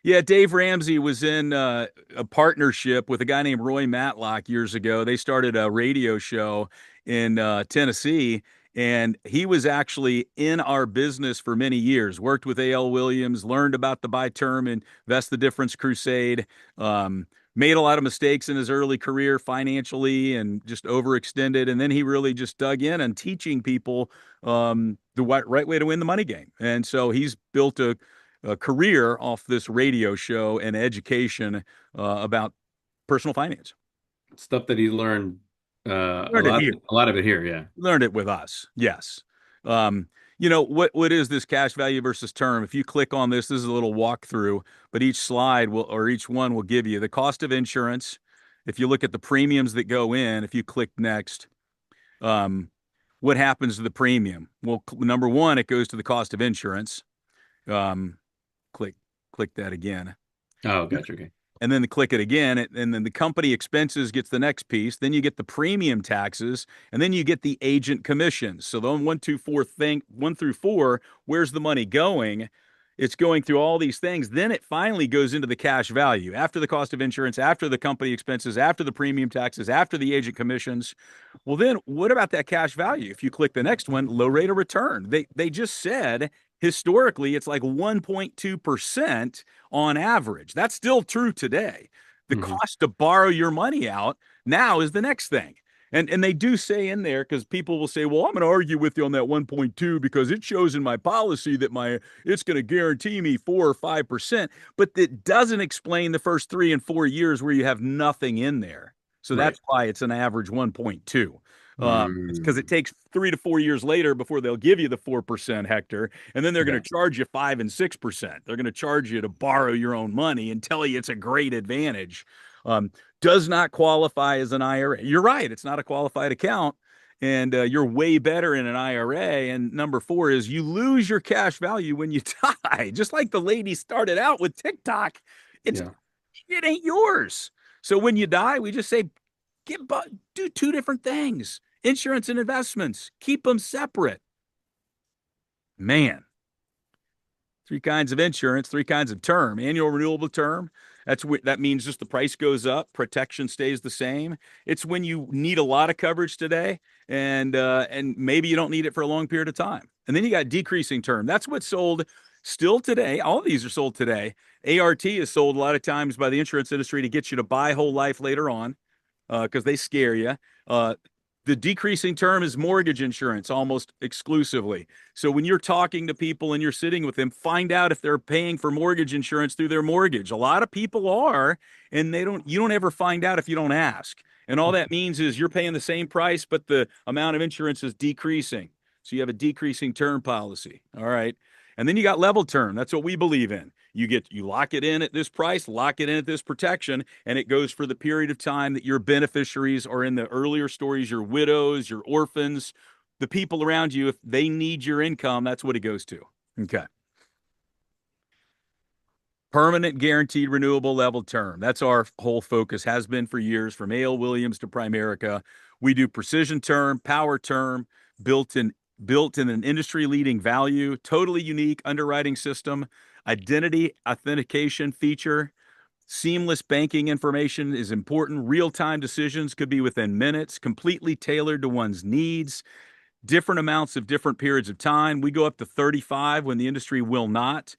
Yeah, Dave Ramsey was in a partnership with a guy named Roy Matlock years ago. They started a radio show in Tennessee, and he was actually in our business for many years, worked with A.L. Williams, learned about the buy term and invest the difference crusade, made a lot of mistakes in his early career financially and just overextended. And then he really just dug in on teaching people the right way to win the money game. And so he's built a career off this radio show and education about personal finance. Stuff that he learned a lot of it here. Yeah. Learned it with us. Yes. What is this cash value versus term? If you click on this is a little walkthrough, but each slide each one will give you the cost of insurance. If you look at the premiums that go in, if you click next, what happens to the premium? Well, number one, it goes to the cost of insurance. Click that again. Oh, gotcha. Okay. And then click it again, and then the company expenses gets the next piece. Then you get the premium taxes, and then you get the agent commissions. So the 1 through 4, where's the money going? It's going through all these things. Then it finally goes into the cash value after the cost of insurance, after the company expenses, after the premium taxes, after the agent commissions. Well, then what about that cash value? If you click the next one, low rate of return. They just said historically it's like 1.2% on average. That's still true today. The cost to borrow your money out now is the next thing. And they do say in there, because people will say, well, I'm going to argue with you on that 1.2 because it shows in my policy that it's going to guarantee me 4 or 5%, but it doesn't explain the first 3 and 4 years where you have nothing in there. So that's why it's an average 1.2. It's because it takes 3 to 4 years later before they'll give you the 4%, Hector, and then they're going to charge you 5 and 6%. They're going to charge you to borrow your own money and tell you it's a great advantage. Does not qualify as an IRA. You're right. It's not a qualified account, and you're way better in an IRA. And number 4 is you lose your cash value when you die. Just like the lady started out with TikTok, it ain't yours. So when you die, we just say, do 2 different things: insurance and investments. Keep them separate. Man. 3 kinds of insurance, 3 kinds of term. Annual renewable term. That means just the price goes up, protection stays the same. It's when you need a lot of coverage today, and maybe you don't need it for a long period of time. And then you got decreasing term. That's what's sold still today. All of these are sold today. ART is sold a lot of times by the insurance industry to get you to buy whole life later on, because they scare you. The decreasing term is mortgage insurance almost exclusively. So when you're talking to people and you're sitting with them, find out if they're paying for mortgage insurance through their mortgage. A lot of people are, and you don't ever find out if you don't ask. And all that means is you're paying the same price, but the amount of insurance is decreasing. So you have a decreasing term policy. All right. And then you got level term. That's what we believe in. You lock it in at this price, lock it in at this protection, and it goes for the period of time that your beneficiaries are in the earlier stories, your widows, your orphans, the people around you. If they need your income, that's what it goes to. Okay. Permanent guaranteed renewable level term. That's our whole focus, has been for years, from A.L. Williams to Primerica. We do precision term, power term, built in an industry-leading value, totally unique underwriting system, identity authentication feature, seamless banking information is important. Real-time decisions could be within minutes, completely tailored to one's needs, different amounts of different periods of time. We go up to 35 when the industry will not.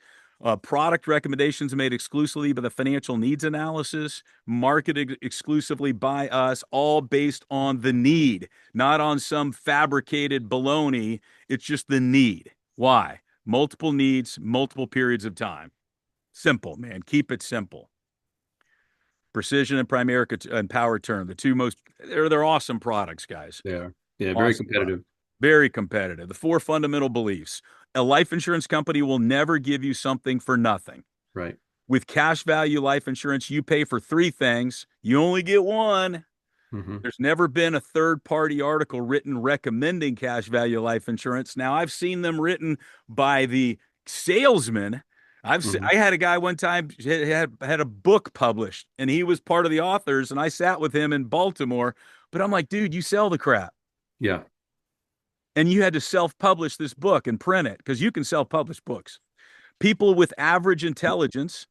Product recommendations made exclusively by the financial needs analysis, marketed exclusively by us, all based on the need, not on some fabricated baloney. It's just the need. Why? Multiple needs, multiple periods of time. Simple, man. Keep it simple. Precision and Primerica and Power Term, the two most, they're awesome products, guys. They are. Yeah, very competitive. Very competitive. The 4 fundamental beliefs. A life insurance company will never give you something for nothing. Right. With cash value life insurance, you pay for 3 things. You only get one. There's never been a third-party article written recommending cash value life insurance. Now, I've seen them written by the salesman. I had a guy one time had a book published, and he was part of the authors, and I sat with him in Baltimore. But I'm like, dude, you sell the crap. Yeah. And you had to self-publish this book and print it, because you can self-publish books. People with average intelligence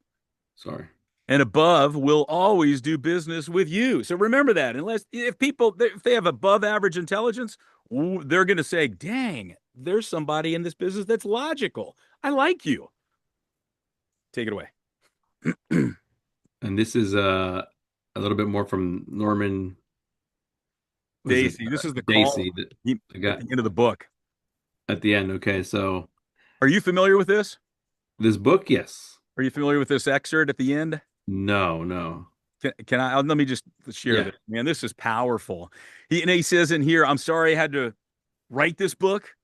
and above will always do business with you. So remember that. If they have above average intelligence, they're going to say, dang, there's somebody in this business that's logical. I like you. Take it away. And this is a little bit more from Norman Dacey. This is the Dacey call that got at the end of the book. At the end. Okay. So are you familiar with this? This book? Yes. Are you familiar with this excerpt at the end? No. Can I? Let me just share this. Man, this is powerful. He says in here, I'm sorry I had to write this book,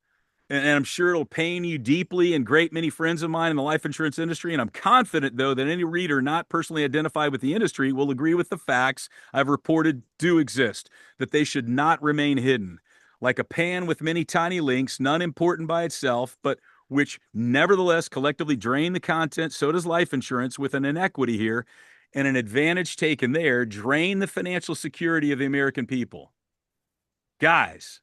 and I'm sure it'll pain you deeply and great many friends of mine in the life insurance industry. And I'm confident, though, that any reader not personally identified with the industry will agree with the facts I've reported do exist, that they should not remain hidden. Like a pan with many tiny links, none important by itself, but which nevertheless collectively drain the content, so does life insurance, with an inequity here and an advantage taken there, drain the financial security of the American people. Guys,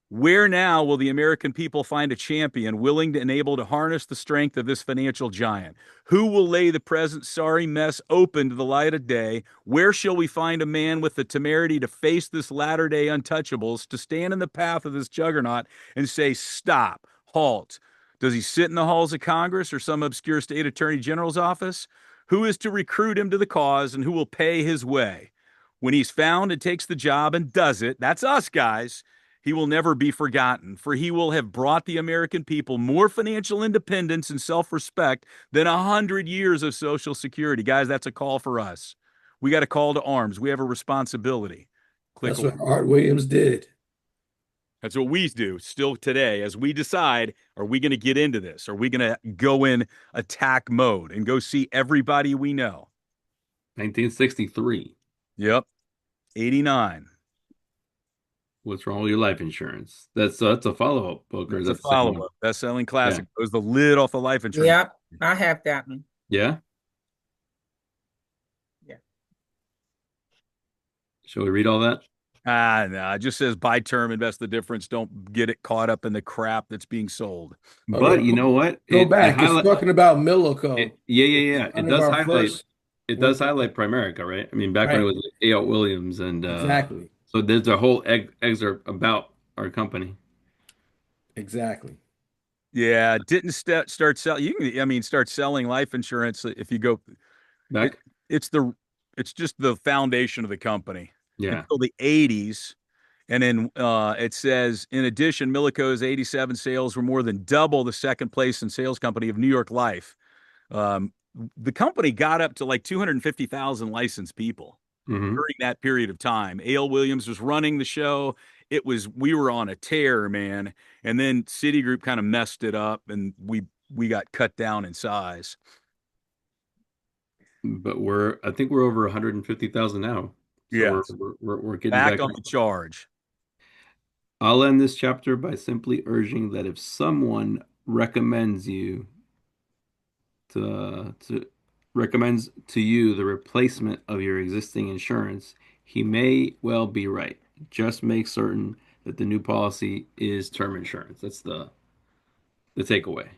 where now will the American people find a champion willing and able to harness the strength of this financial giant? Who will lay the present sorry mess open to the light of day? Where shall we find a man with the temerity to face this latter-day untouchables, to stand in the path of this juggernaut and say, stop, halt? Does he sit in the halls of Congress or some obscure state attorney general's office? Who is to recruit him to the cause, and who will pay his way? When he's found and takes the job and does it, that's us, guys, he will never be forgotten, for he will have brought the American people more financial independence and self-respect than 100 years of Social Security. Guys, that's a call for us. We got a call to arms. We have a responsibility. That's what Art Williams did. That's what we do still today, as we decide, are we going to get into this? Are we going to go in attack mode and go see everybody we know? 1963. Yep. 89. What's wrong with your life insurance? That's a follow-up book. That's a follow-up. Best-selling classic. It was the lid off the life insurance. Yep. I have that one. Yeah? Yeah. Shall we read all that? No, it just says buy term, invest the difference. Don't get it caught up in the crap that's being sold. But you know what? Go back. It's talking about Millico. Yeah. It does highlight. It does highlight Primerica, right? I mean, back when it was A.L. Williams and exactly. So there's a whole excerpt about our company. Exactly. Yeah, didn't start selling. You can, start selling life insurance if you go back. It's just the foundation of the company. Yeah. Until the 80s, And then it says, in addition, Millico's 87 sales were more than double the second place in sales company of New York Life. The company got up to like 250,000 licensed people during that period of time. A.L. Williams was running the show. We were on a tear, man. And then Citigroup kind of messed it up, and we got cut down in size. But I think we're over 150,000 now. So yes. we're getting back on the charge. I'll end this chapter by simply urging that if someone recommends you recommends to you the replacement of your existing insurance, he may well be right. Just make certain that the new policy is term insurance. That's the takeaway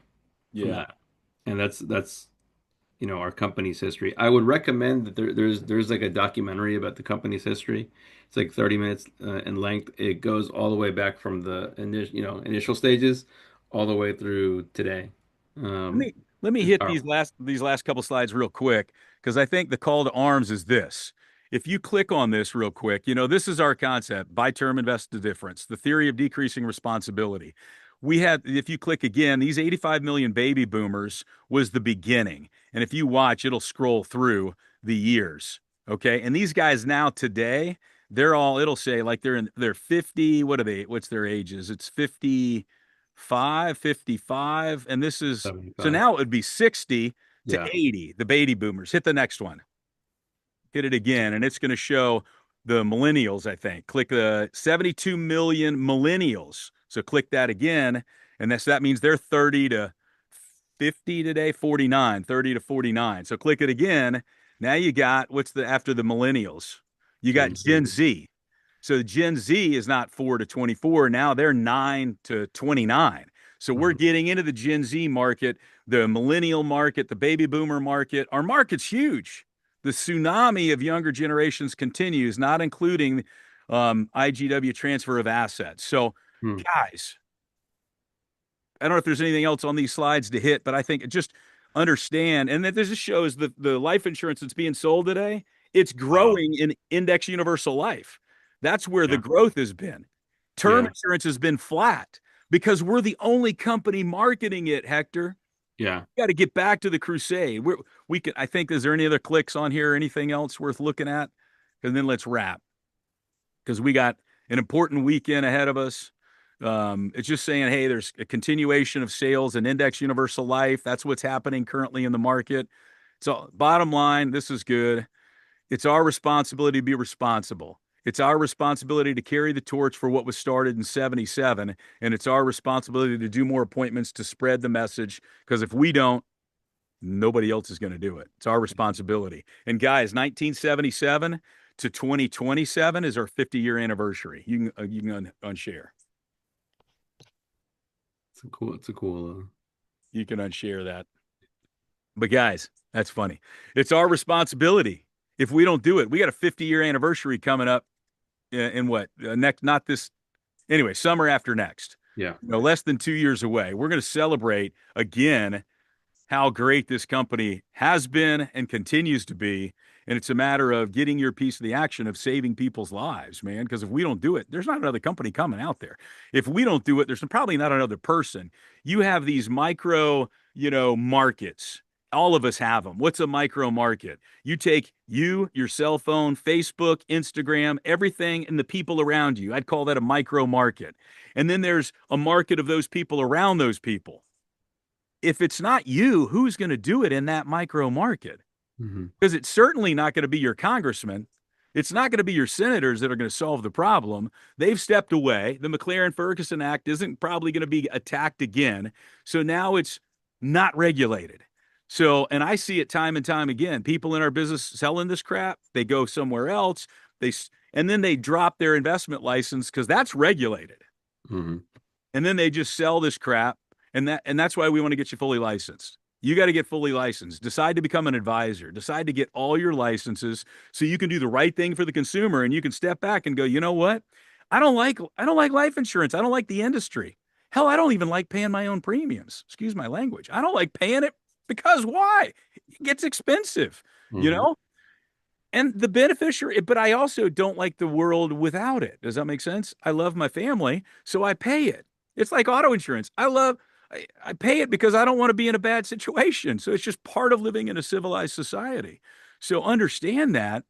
from that. And that's our company's history. I would recommend that there's like a documentary about the company's history. It's like 30 minutes in length. It goes all the way back from the initial stages all the way through today. Let me hit these last couple slides real quick, because I think the call to arms is this. If you click on this real quick, this is our concept: buy term, invest the difference, the theory of decreasing responsibility. If you click again, these 85 million baby boomers was the beginning. And if you watch, it'll scroll through the years. Okay. And these guys now today, it'll say like they're 50. What's their ages? It's 55, 55. And this is, 75. So now it would be 60 to 80, the baby boomers. Hit the next one. Hit it again. And it's going to show the millennials, I think. Click the 72 million millennials. So click that again, and that means they're 30 to 50 today, 49, 30 to 49. So click it again. Now you got after the millennials? You got Gen Z. So Gen Z is not 4 to 24. Now they're 9 to 29. So we're getting into the Gen Z market, the millennial market, the baby boomer market. Our market's huge. The tsunami of younger generations continues, not including IGW transfer of assets. So guys, I don't know if there's anything else on these slides to hit, but I think just understand, and that this just shows the life insurance that's being sold today, it's growing in index universal life. That's where the growth has been. Term insurance has been flat because we're the only company marketing it, Hector. Yeah. We got to get back to the crusade. I think, is there any other clicks on here or anything else worth looking at? And then let's wrap, because we got an important weekend ahead of us. It's just saying, hey, there's a continuation of sales and index universal life. That's what's happening currently in the market. So bottom line, this is good. It's our responsibility to be responsible. It's our responsibility to carry the torch for what was started in 77. And it's our responsibility to do more appointments to spread the message. Because if we don't, nobody else is going to do it. It's our responsibility. And guys, 1977 to 2027 is our 50-year anniversary. You can unshare. It's a cool. You can unshare that. But guys, that's funny. It's our responsibility. If we don't do it, we got a 50-year anniversary coming up in what summer after next. Yeah. Less than 2 years away. We're going to celebrate again how great this company has been and continues to be. And it's a matter of getting your piece of the action of saving people's lives, man. Because if we don't do it, there's not another company coming out there. If we don't do it, there's probably not another person. You have these micro, markets. All of us have them. What's a micro market? You take your cell phone, Facebook, Instagram, everything, and the people around you. I'd call that a micro market. And then there's a market of those people around those people. If it's not you, who's going to do it in that micro market? Because it's certainly not going to be your congressman. It's not going to be your senators that are going to solve the problem. They've stepped away. The McLaren-Ferguson Act isn't probably going to be attacked again. So now it's not regulated. So, and I see it time and time again. People in our business selling this crap, they go somewhere else. And then they drop their investment license because that's regulated. And then they just sell this crap. And that's why we want to get you fully licensed. You got to get fully licensed. Decide to become an advisor. Decide to get all your licenses so you can do the right thing for the consumer, and you can step back and go, you know what? I don't like life insurance. I don't like the industry. Hell, I don't even like paying my own premiums. Excuse my language. I don't like paying it because why? It gets expensive, And and the beneficiary, but I also don't like the world without it. Does that make sense? I love my family, so I pay it. It's like auto insurance. I pay it because I don't want to be in a bad situation. So it's just part of living in a civilized society. So understand that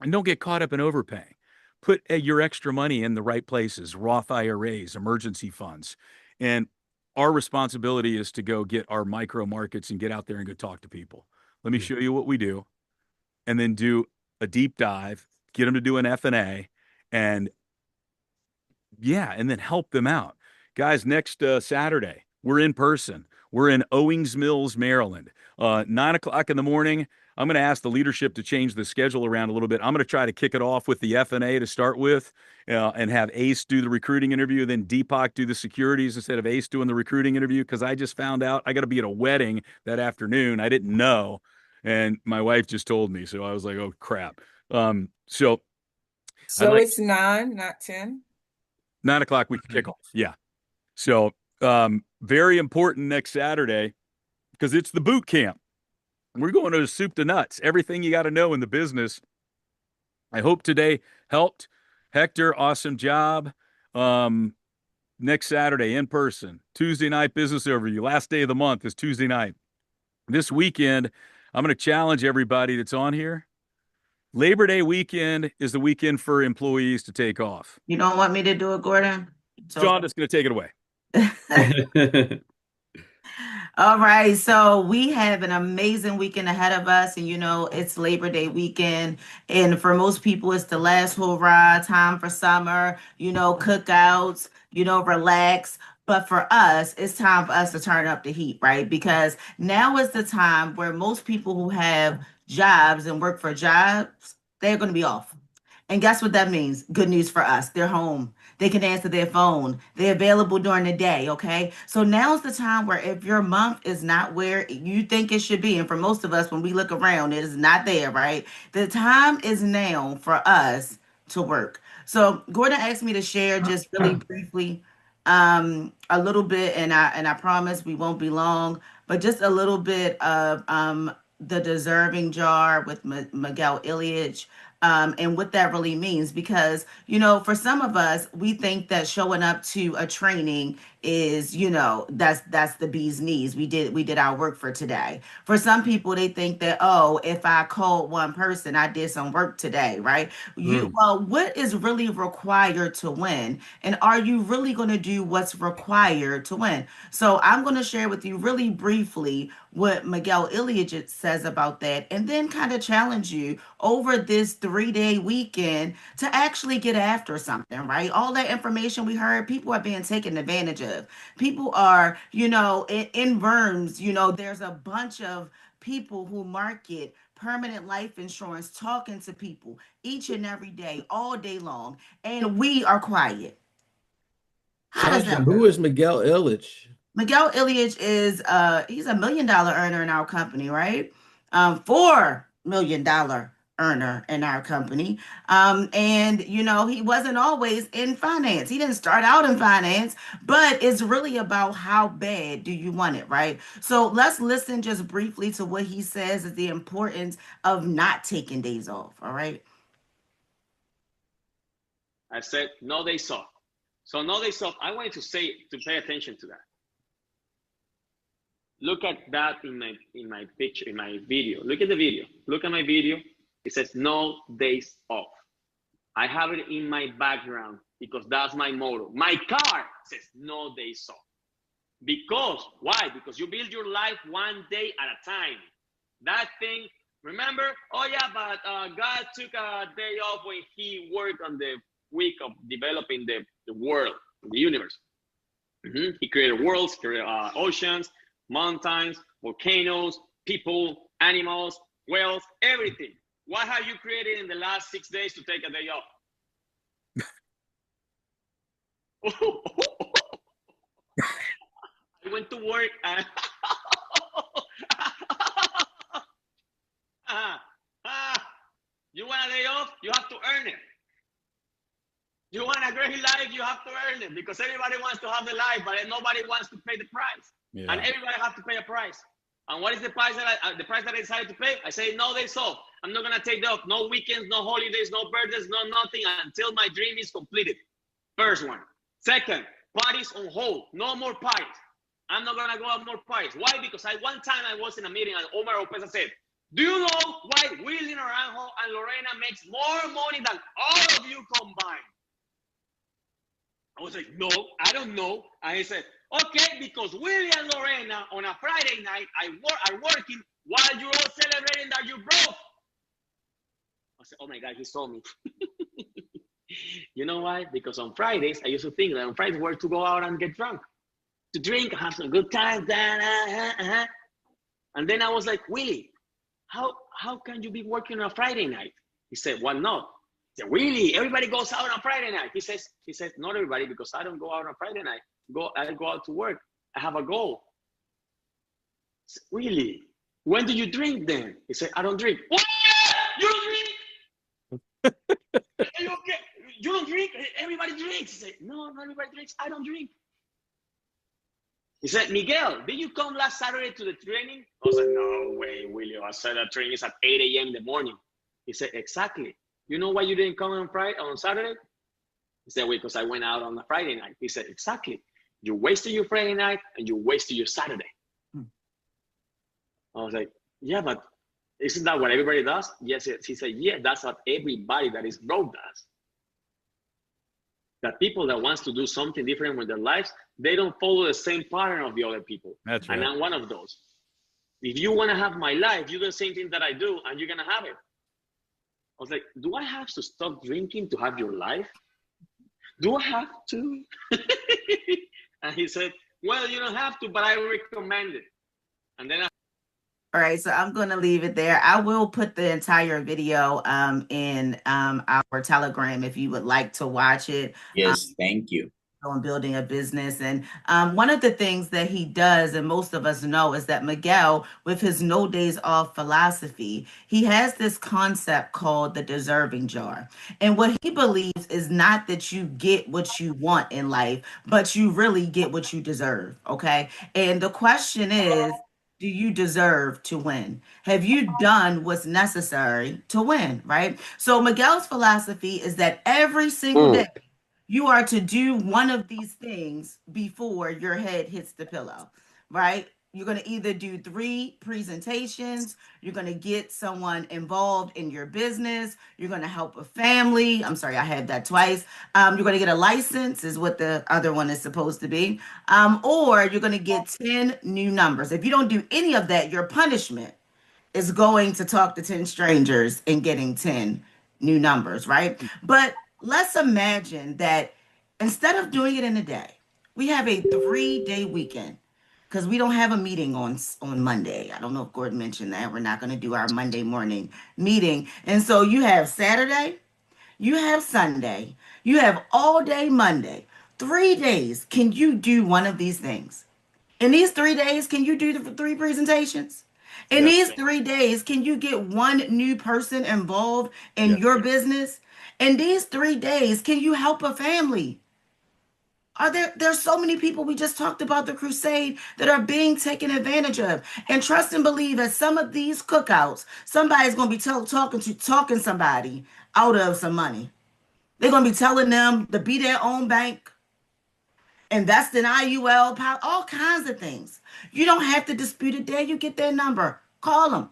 and don't get caught up in overpaying. Put your extra money in the right places, Roth IRAs, emergency funds. And our responsibility is to go get our micro markets and get out there and go talk to people. Let me show you what we do, and then do a deep dive, get them to do an F&A, and yeah, and then help them out. Guys, next Saturday, we're in person. We're in Owings Mills, Maryland. 9 o'clock in the morning. I'm going to ask the leadership to change the schedule around a little bit. I'm going to try to kick it off with the F&A to start with, and have Ace do the recruiting interview, then Deepak do the securities instead of Ace doing the recruiting interview, because I just found out I got to be at a wedding that afternoon. I didn't know, and my wife just told me, so I was like, oh, crap. So it's 9, not 10? 9 o'clock we can kick off. Yeah. So very important next Saturday, because it's the boot camp. We're going to soup to nuts, everything you got to know in the business. I hope today helped. Hector, awesome job. Next Saturday in person, Tuesday night business overview. Last day of the month is Tuesday night. This weekend, I'm going to challenge everybody that's on here. Labor Day weekend is the weekend for employees to take off. You don't want me to do it, Gordon? John is going to take it away. All right, so we have an amazing weekend ahead of us, and it's Labor Day weekend, and for most people it's the last hurrah time for summer, cookouts, relax. But for us, it's time for us to turn up the heat, right? Because now is the time where most people who have jobs and work for jobs, they're going to be off. And guess what that means? Good news for us. They're home. They can answer their phone. They're available during the day, okay? So now's the time where if your month is not where you think it should be, and for most of us, when we look around, it is not there, right? The time is now for us to work. So Gordon asked me to share just really briefly a little bit, and I promise we won't be long, but just a little bit of the deserving jar with Miguel Ilyich. And what that really means, because, for some of us, we think that showing up to a training is, that's the bee's knees. We did our work for today. For some people, they think that, oh, if I called one person, I did some work today, right? Well, what is really required to win? And are you really going to do what's required to win? So I'm going to share with you really briefly what Miguel Ilyich says about that, and then kind of challenge you over this 3-day weekend to actually get after something, right? All that information we heard, people are being taken advantage of. People are, in Worms, there's a bunch of people who market permanent life insurance, talking to people each and every day, all day long, and we are quiet. How does that work? Who is Miguel Ilyich? Miguel Ilyich is he's $1 million earner in our company, right? $4 million earner in our company. And he wasn't always in finance. He didn't start out in finance, but it's really about how bad do you want it, right? So let's listen just briefly to what he says is the importance of not taking days off, all right? I said no days off. So no days off, I wanted to pay attention to that. Look at that in my picture, in my video. Look at the video. Look at my video. It says no days off. I have it in my background because that's my motto. My car says no days off. Because, why? Because you build your life one day at a time. That thing, remember? Oh yeah, but God took a day off when he worked on the week of developing the world, the universe. He created worlds, created oceans, mountains, volcanoes, people, animals, whales, everything. What have you created in the last 6 days to take a day off? I went to work and you want a day off? You have to earn it. You want a great life? You have to earn it, because everybody wants to have the life, but nobody wants to pay the price. Yeah. And everybody has to pay a price. And what is the price that I decided to pay? I say no days off. I'm not gonna take off. No weekends, no holidays, no birthdays, no nothing until my dream is completed. First one. Second, parties on hold. No more parties. I'm not gonna go out more parties. Why? Because one time I was in a meeting and Omar Opesa said, "Do you know why Willie Naranjo and Lorena makes more money than all of you combined?" I was like, "No, I don't know." And he said, "Okay, because Willie and Lorena on a Friday night are working while you're all celebrating that you broke." I said, "Oh my God, he told me." You know why? Because on Fridays, I used to think that on Fridays were to go out and get drunk, to drink, have some good times. And then I was like, "Willie, how can you be working on a Friday night?" He said, "Why not?" I said, "Willie, everybody goes out on Friday night." He says, "Not everybody, because I don't go out on Friday night. I go out to work. I have a goal." I said, "Willie, when do you drink then?" He said, "I don't drink." "What? You don't drink? Are you okay? You don't drink? Everybody drinks." He said, "No, not everybody drinks. I don't drink." He said, "Miguel, did you come last Saturday to the training?" I was like, "No way, Willie. I said that training is at 8 a.m. in the morning." He said, "Exactly. You know why you didn't come on Saturday?" He said, "Wait, because I went out on a Friday night." He said, "Exactly. You wasted your Friday night and you wasted your Saturday." I was like, "Yeah, but isn't that what everybody does?" Yes. He said, "Yeah, that's what everybody that is broke does." That people that wants to do something different with their lives, they don't follow the same pattern of the other people. That's right. And I'm one of those. If you want to have my life, you do the same thing that I do, and you're gonna have it. I was like, "Do I have to stop drinking to have your life? Do I have to?" And he said, "Well, you don't have to, but I recommend it." And then all right, so I'm going to leave it there. I will put the entire video in our Telegram if you would like to watch it. Yes, thank you. On building a business. And one of the things that he does, and most of us know, is that Miguel, with his no days off philosophy, he has this concept called the deserving jar. And what he believes is not that you get what you want in life, but you really get what you deserve. Okay. And the question is, do you deserve to win? Have you done what's necessary to win? Right. So Miguel's philosophy is that every single day, you are to do one of these things before your head hits the pillow, right? You're going to either do 3 presentations, you're going to get someone involved in your business, you're going to help a family. I'm sorry, I had that twice. You're going to get a license, is what the other one is supposed to be. Or you're going to get 10 new numbers. If you don't do any of that, your punishment is going to talk to 10 strangers and getting 10 new numbers, right? But let's imagine that instead of doing it in a day, we have a 3-day weekend because we don't have a meeting on Monday. I don't know if Gordon mentioned that. We're not going to do our Monday morning meeting. And so you have Saturday, you have Sunday, you have all day Monday. 3 days. Can you do one of these things? In these 3 days, can you do the 3 presentations? In these 3 days, can you get 1 new person involved in your business? In these 3 days, can you help a family? There's so many people, we just talked about the Crusade, that are being taken advantage of. And trust and believe that some of these cookouts, somebody's going to be talking somebody out of some money. They're going to be telling them to be their own bank, invest in IUL, all kinds of things. You don't have to dispute it there. You get their number. Call them.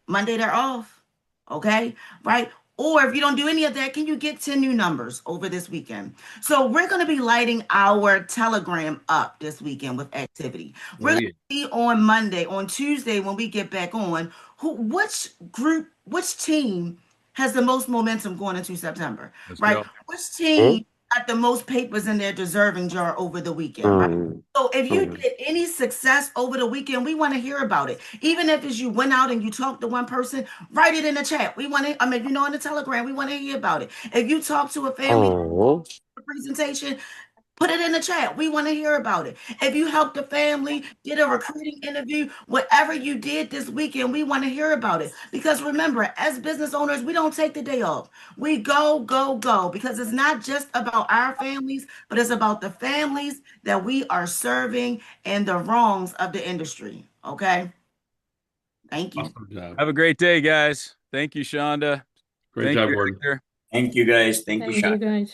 Monday they're off. Okay? Right? Or if you don't do any of that, can you get 10 new numbers over this weekend? So we're going to be lighting our Telegram up this weekend with activity. We're going to see on Monday, on Tuesday when we get back on, which team has the most momentum going into September, right? Which team got the most papers in their deserving jar over the weekend, right? So if you did any success over the weekend, we want to hear about it. Even if it's you went out and you talked to one person, write it in the chat. We want to, in the Telegram, we want to hear about it. If you talk to a family presentation, put it in the chat. We want to hear about it. If you helped a family, did a recruiting interview, whatever you did this weekend, we want to hear about it. Because remember, as business owners, we don't take the day off. We go, go, go. Because it's not just about our families, but it's about the families that we are serving and the wrongs of the industry. Okay? Thank you. Awesome job. Have a great day, guys. Thank you, Shonda. Great Thank job, you, Gordon. Hector. Thank you, guys. Thank you, Thank Sean. you, guys.